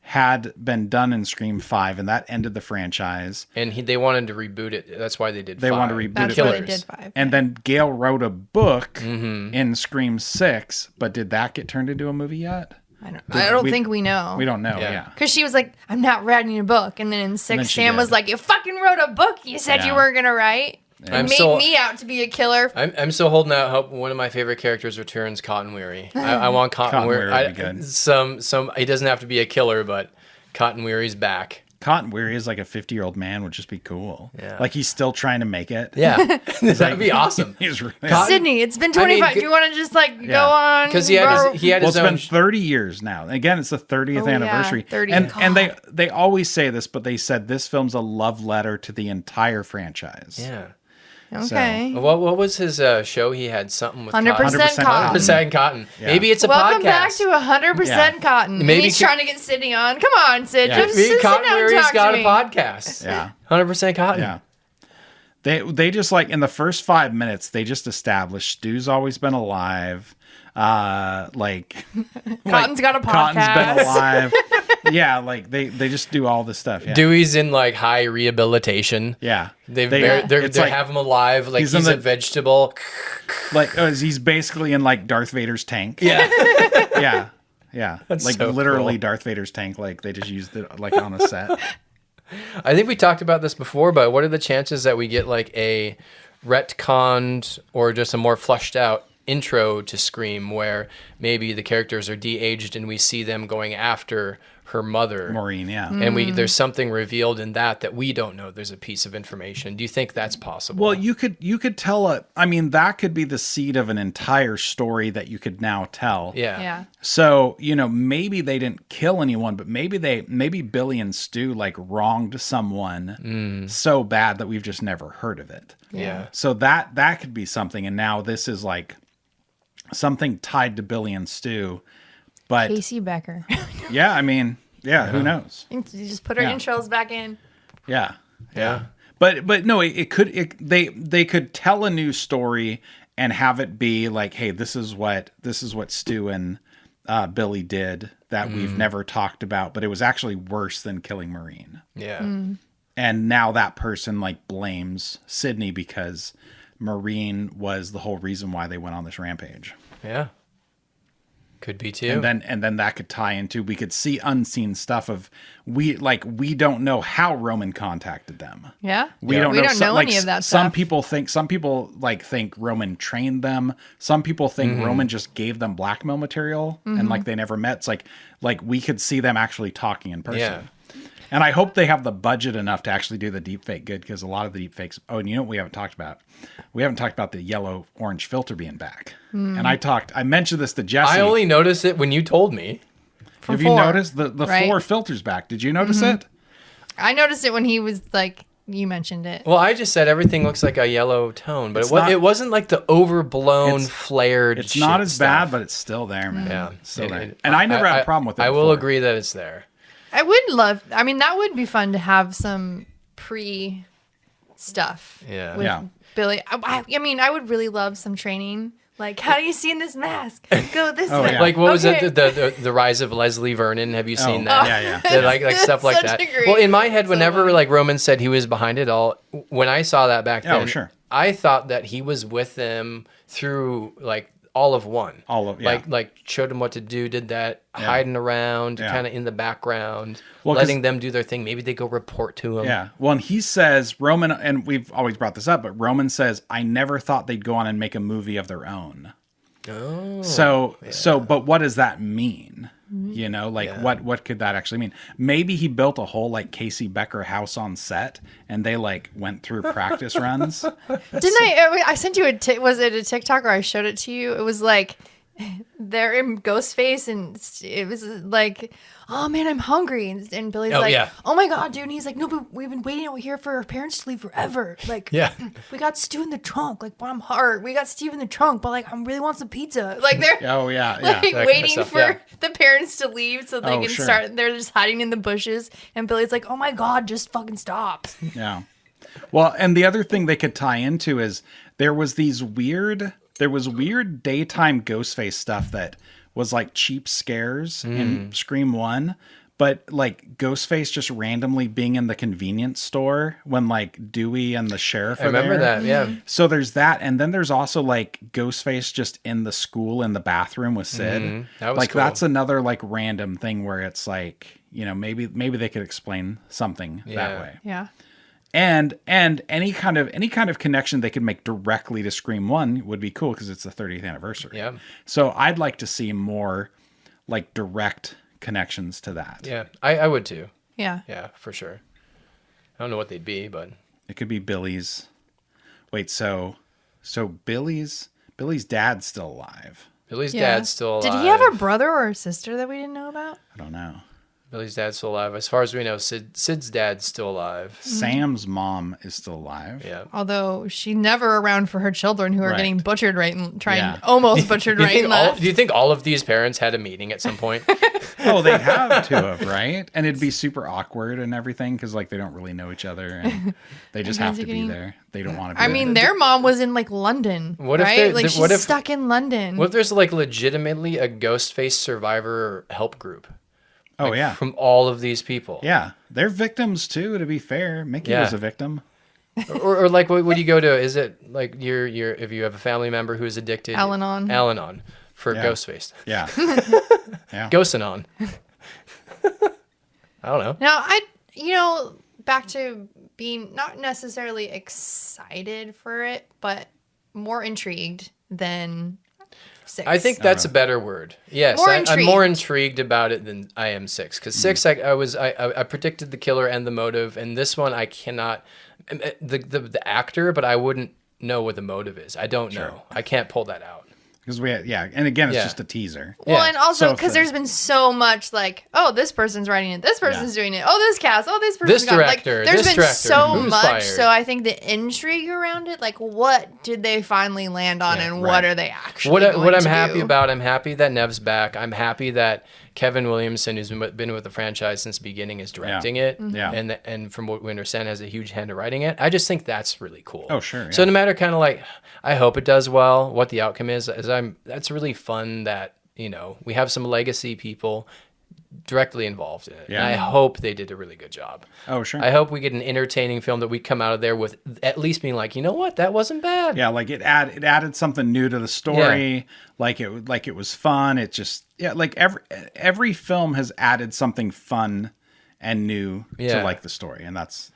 had been done in Scream 5, and that ended the franchise. And they wanted to reboot it. That's why they did. They 5. wanted to reboot That's it. why they did 5. And then Gail wrote a book in Scream 6, but did that get turned into a movie yet? I don't think we know. We don't know. Yeah. Yeah. Because she was like, I'm not writing a book. And then in 6, she Sam did. was like, you fucking wrote a book you said you Yeah. were going to write. I'm Made so- me out to be a killer. I'm still holding out hope. One of my favorite characters returns, Cotton Weary. I want Cotton Weary. Weary would be good. Some. He doesn't have to be a killer, but Cotton Weary's back. Cotton Weary is like a 50-year-old man would just be cool. Yeah. Like he's still trying to make it. Yeah, that'd be awesome. He's really, Sydney, it's been 25. Do you want to just like go on? Because he had well, his it's own. been 30 years now. Again, it's the 30th Oh, yeah, anniversary. 30. And God. they always say this, but they said this film's a love letter to the entire franchise. Yeah. Okay. What was his show? He had something with 100% Cotton. Cotton. 100% Cotton. Yeah. Maybe it's a Welcome podcast. back to 100% Yeah. Cotton. Maybe Maybe he's c- trying to get Sydney on. Come on, Sid. Yeah. Just Maybe sit Cotton down and Weary's talk got to a me. podcast. Yeah. 100% Cotton. Yeah. They just like in the first 5 minutes, they just established Stu's always been alive. Like Cotton's got a Cotton's been podcast. alive. Yeah, like they just do all this stuff. Yeah. Dewey's in like high rehabilitation. Yeah. They it's like- have him alive like he's he's, in a the- vegetable. Like he's basically in like Darth Vader's tank. Yeah. Yeah. Yeah. That's like so literally cool. Darth Vader's tank. Like they just used it like on a set. I think we talked about this before, but what are the chances that we get like a retconned or just a more flushed out intro to Scream where maybe the characters are de-aged and we see them going after her mother? Maureen, yeah. And there's something revealed in that we don't know. There's a piece of information. Do you think that's possible? Well, you could tell that could be the seed of an entire story that you could now tell. yeah. Yeah. So, maybe they didn't kill anyone, but maybe Billy and Stu like wronged someone so bad that we've just never heard of it. Yeah. So that could be something. And now this is like something tied to Billy and Stu. But Casey Becker. yeah, who knows? You just put her Yeah. intros back in. Yeah. Yeah. But no, they could tell a new story and have it be like, hey, this is what Stu and Billy did that we've never talked about, but it was actually worse than killing Maureen. Yeah. And now that person like blames Sydney because Maureen was the whole reason why they went on this rampage. Yeah. Could be too. And then that could tie into, we could see unseen stuff of we don't know how Roman contacted them. Yeah. We don't know, know like, any of that some stuff. people think Roman trained them. Some people think Roman just gave them blackmail material and like they never met. It's like we could see them actually talking in person. Yeah. And I hope they have the budget enough to actually do the deep fake good, because a lot of the deep fakes. Oh, and you know what we haven't talked about? We haven't talked about the yellow orange filter being back. And I mentioned this to Jesse. I only noticed it when you told me. From Have you 4, noticed the right? 4 filters back? Did you notice it? I noticed it when he was like, you mentioned it. Well, I just said everything looks like a yellow tone, but It's not- it wasn't like the overblown, flared. It's not shit as stuff. bad, but it's still there, man. Yeah, It's still there. It- And I never had a problem with it. I will before. agree that it's there. I would love, I mean, that would be fun to have some pre stuff. Yeah. With Yeah. Billy. I mean, I would really love some training. Like, how do you see in this mask? Go this Oh, way. yeah. Like what was Okay. it? The rise of Leslie Vernon. Have you seen that? Yeah. Like stuff like Such that. a great- Well, in my head, so whenever funny. like Roman said he was behind it all, when I saw that back Oh, then, sure. I thought that he was with them through like all of one. Like showed them what to do, did that, hiding around, Yeah. kind of in the background, Well, 'cause- letting them do their thing. Maybe they go report to him. Yeah. Well, and he says, Roman, and we've always brought this up, but Roman says, I never thought they'd go on and make a movie of their own. Oh. So, but what does that mean? What could that actually mean? Maybe he built a whole like Casey Becker house on set, and they like went through practice runs. Didn't I sent you was it a TikTok or I showed it to you? It was like they're in Ghostface, and it was like, oh man, I'm hungry, and Billy's like, yeah. oh my god, dude, and he's like, no, but we've been waiting over here for our parents to leave forever. Like, Yeah. we got Stu in the trunk. Like, but I'm hard. We got Steve in the trunk, but like, I really want some pizza. Like, they're Oh yeah, yeah. like That kind of waiting stuff, for yeah. the parents to leave so they Oh, can sure. start. They're just hiding in the bushes, and Billy's like, oh my god, just fucking stop. Yeah. Well, and the other thing they could tie into is there was weird daytime Ghostface stuff that was like cheap scares in Scream 1, but like Ghostface just randomly being in the convenience store when like Dewey and the sheriff are I remember there. that. Yeah. So there's that, and then there's also like Ghostface just in the school in the bathroom with Sid. That was like cool. that's another like random thing where it's like, you know, maybe they could explain something Yeah. that way. Yeah. And any kind of connection they could make directly to Scream 1 would be cool because it's the 30th anniversary. Yeah. So I'd like to see more like direct connections to that. Yeah. I would too. Yeah. Yeah, for sure. I don't know what they'd be, but It could be Billy's. Wait, so Billy's dad's still alive. Billy's Yeah. dad's still alive. Did he have a brother or a sister that we didn't know about? I don't know. Billy's dad's still alive. As far as we know, Sid's dad's still alive. Sam's mom is still alive. Yeah. Although she's never around for her children who are Right. getting butchered right and Yeah. almost butchered Do you, right think and all, left. do you think all of these parents had a meeting at some point? Oh, they have to have, right? And it'd be super awkward and everything because like they don't really know each other and they just have to be there. They don't want to be I there. mean, their mom was in like London, What if right? they're- Like what she's if- stuck in London. What if there's like legitimately a Ghostface survivor help group? Oh Like, yeah. From all of these people. Yeah, they're victims too. To be fair, Mickey Yeah. was a victim. Or like, what would you go to? Is it like you're if you have a family member who's addicted? Al-Anon. Al-Anon for Yeah. Ghostface. Yeah, yeah. Ghost-Anon. I don't know. Now, back to being not necessarily excited for it, but more intrigued than 6. I think that's a better word. Yes, More I'm more intrigued. intrigued about it than I am 6. Because 6, I predicted the killer and the motive, and this one I cannot. The actor, but I wouldn't know what the motive is. I don't know. I can't pull that out. Because and again, it's Yeah. just a teaser. Well, Yeah. and also So because if the- there's been so much like, oh, this person's writing it, this person's doing it, oh, this cast, oh, this person's This got director, like, there's this been director, so who's much. fired? So I think the intrigue around it, like, what did they finally land on, and what right. are they actually What going I'm to happy do? about, I'm happy that Nev's back. I'm happy that Kevin Williamson, who's been with the franchise since the beginning, is directing it. Yeah. And from what we understand, has a huge hand in writing it. I just think that's really cool. Oh, sure, So yeah. no matter kind of like, I hope it does well. What the outcome is that's really fun that we have some legacy people directly involved in it. Yeah. And I hope they did a really good job. Oh, sure. I hope we get an entertaining film that we come out of there with at least being like, you know what, that wasn't bad. Yeah, like it added something new to the story. Like it was fun. It just like every film has added something fun and new Yeah. to like the story, and that's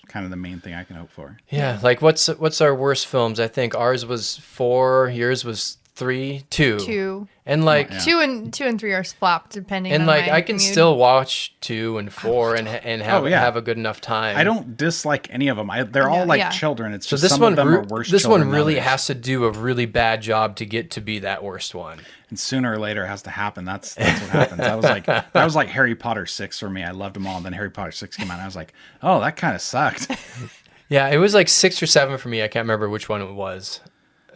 kind of the main thing I can hope for. Yeah, like what's our worst films? I think ours was 4, yours was 3, 2. 2, And like 2 and 3 are flopped depending. and on like my I can mood. still watch 2 and 4 and have Oh, yeah. have a good enough time. I don't dislike any of them. They're all like Yeah. children. It's So just this some one of them are worse. this one children than really others. has to do a really bad job to get to be that worst one. And sooner or later it has to happen. That's what happens. That was like Harry Potter 6 for me. I loved them all, and then Harry Potter 6 came out, and I was like, oh, that kind of sucked. Yeah, it was like 6 or 7 for me. I can't remember which one it was.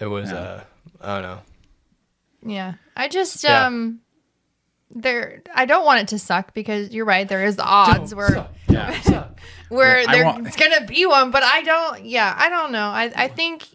It was I don't know. Yeah, I just Yeah. I don't want it to suck because you're right. There is the odds where I want- it's gonna be one, but I don't. Yeah, I don't know. I think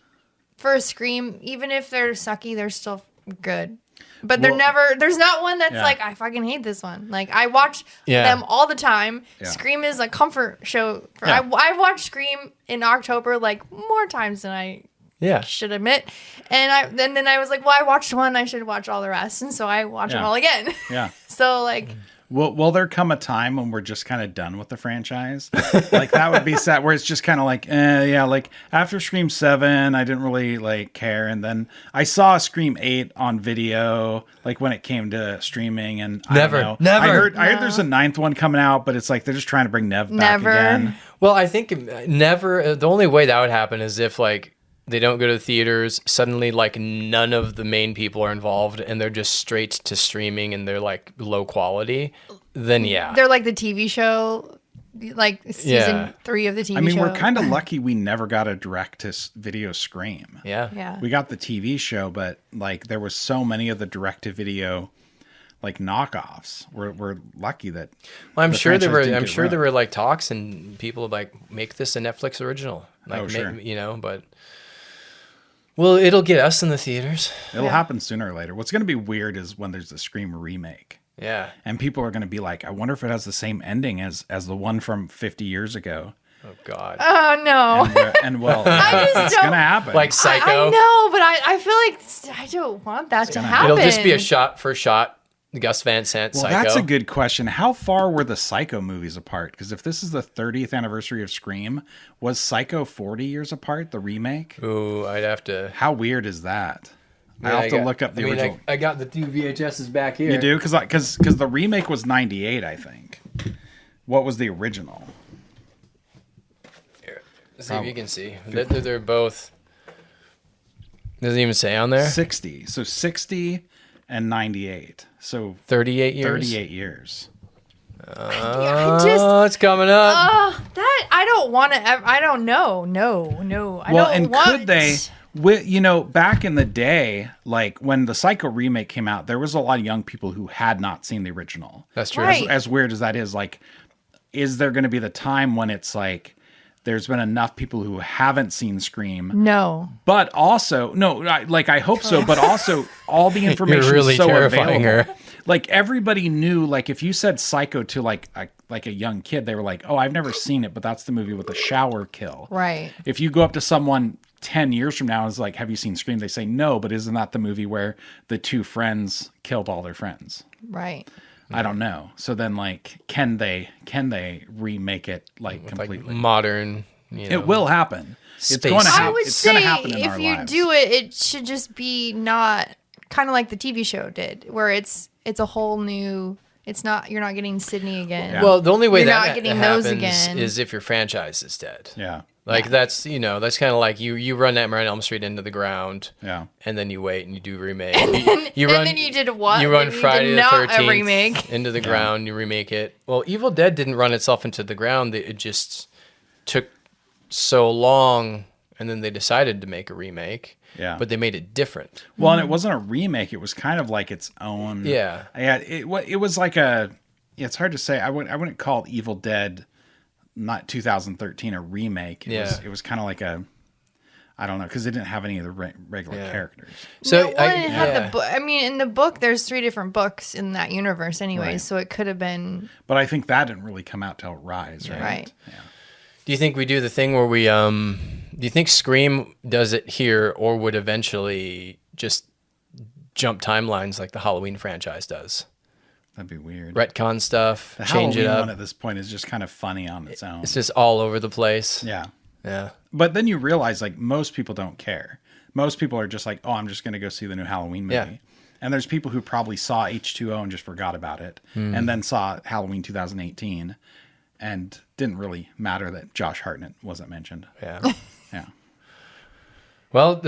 for a Scream, even if they're sucky, they're still good. But they're Well- never. There's not one that's Yeah. like I fucking hate this one. Like I watch Yeah. them all the time. Yeah. Scream is a comfort show. Yeah. I watched Scream in October like more times than I Yeah. should admit. And then I was like, well, I watched one, I should watch all the rest. And so I watch them Yeah. all again. Yeah. So like, Will there come a time when we're just kind of done with the franchise? Like that would be sad, where it's just kind of like, yeah, like after Scream 7, I didn't really like care. And then I saw Scream 8 on video, like when it came to streaming, and I Never, don't know. never. I heard there's a 9th one coming out, but it's like they're just trying to bring Nev back Never. again. Well, I think never. The only way that would happen is if like they don't go to the theaters. Suddenly, like, none of the main people are involved, and they're just straight to streaming, and they're like low quality. Then yeah, They're like the TV show, like season Yeah. 3 of the TV show. I mean, we're kind of lucky we never got a direct-to-video Scream. yeah, Yeah. We got the TV show, but like there was so many of the direct-to-video like knockoffs. We're lucky that. Well, I'm the sure there franchise were. didn't I'm get sure there ruined. were like talks and people like make this a Netflix original. Like, Oh, sure. you know, but well, it'll get us in the theaters. It'll Yeah. happen sooner or later. What's going to be weird is when there's the Scream remake. Yeah. And people are going to be like, I wonder if it has the same ending as the one from 50 years ago. Oh God. Oh no. And well, I just it's don't- going to happen. Like Psycho. I know, but I feel like I don't want that to happen. It'll just be a shot for shot. Gus Van Sant. well, Psycho. that's a good question. How far were the Psycho movies apart? Because if this is the 30th anniversary of Scream, was Psycho 40 years apart, the remake? Ooh, I'd have to. How weird is that? Yeah, I'll have to got- look up the I mean, original. I got the 2 VHSs back here. You do? Because the remake was 98, I think. What was the original? Here, see if you can see. They're both. Doesn't even say on there. 60. So 60 and 98. So 38 years. 38 years. I just Oh, it's coming up. that I don't want to. I don't know. No. I Well, don't and want. could they, back in the day, like when the Psycho remake came out, there was a lot of young people who had not seen the original. That's true. Right. As weird as that is, like, is there going to be the time when it's like, there's been enough people who haven't seen Scream, No. but also, I hope so, but also all the information really is so terrifying available. her. Like everybody knew, like if you said Psycho to like a young kid, they were like, oh, I've never seen it, but that's the movie with the shower kill. Right. If you go up to someone 10 years from now and is like, have you seen Scream? They say no, but isn't that the movie where the 2 friends killed all their friends? Right. I don't know. So then like, can they remake it like Like completely? modern. You know. It will happen. It's Space. going to I happen. would It's say going to happen in if our you lives. do it, it should just be not kind of like the TV show did, where it's a whole new. It's not you're not getting Sydney again. Yeah. Well, the only way You're that not getting happens those again. is if your franchise is dead. Yeah. Like that's that's kind of like you run Nightmare on Elm Street into the ground. Yeah. And then you wait and you do remake. And then you did what? You run Then you Friday did the not a 13th remake. into the ground. You remake it. Well, Evil Dead didn't run itself into the ground. It just took so long, and then they decided to make a remake. Yeah. But they made it different. Well, and it wasn't a remake. It was kind of like its own. Yeah. Yeah. It was like a. Yeah, it's hard to say. I wouldn't call Evil Dead, not 2013, a remake. It was kind of like a. I don't know, because it didn't have any of the regular characters. So No, well, it had the book. I mean, in the book, there's 3 different books in that universe, anyway. Right. So it could have been But I think that didn't really come out till Rise, right? right. Do you think we do the thing where we do you think Scream does it here or would eventually just jump timelines like the Halloween franchise does? That'd be weird. Retcon stuff, The change Halloween it up. one at this point is just kind of funny on its own. It's just all over the place. Yeah. Yeah. But then you realize, like, most people don't care. Most people are just like, oh, I'm just going to go see the new Halloween movie. Yeah. And there's people who probably saw H2O and just forgot about it. And then saw Halloween 2018 and didn't really matter that Josh Hartnett wasn't mentioned. Yeah. Yeah. Well,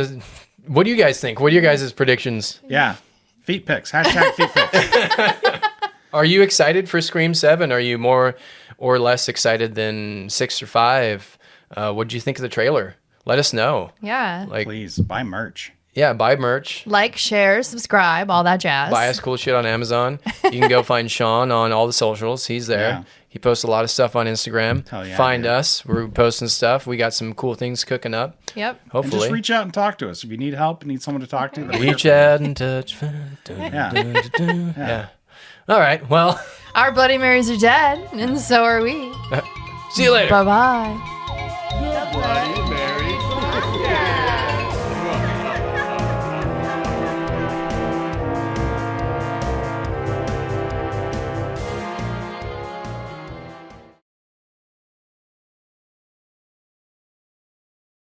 what do you guys think? What are your guys' predictions? Yeah. Feet pics. Hashtag feet pics. Are you excited for Scream 7? Are you more or less excited than 6 or 5? What did you think of the trailer? Let us know. Yeah. Like, Please buy merch. yeah, buy merch. Like, share, subscribe, all that jazz. Buy us cool shit on Amazon. You can go find Shaun on all the socials. He's there. Yeah. He posts a lot of stuff on Instagram. Hell yeah, Find dude. us. We're posting stuff. We got some cool things cooking up. Yep. And Hopefully. just reach out and talk to us. If you need help, need someone to talk to, then Reach out and touch. Yeah. Yeah. All right. Well, Our Bloody Marys are dead, and so are we. see you later. Bye bye. Bloody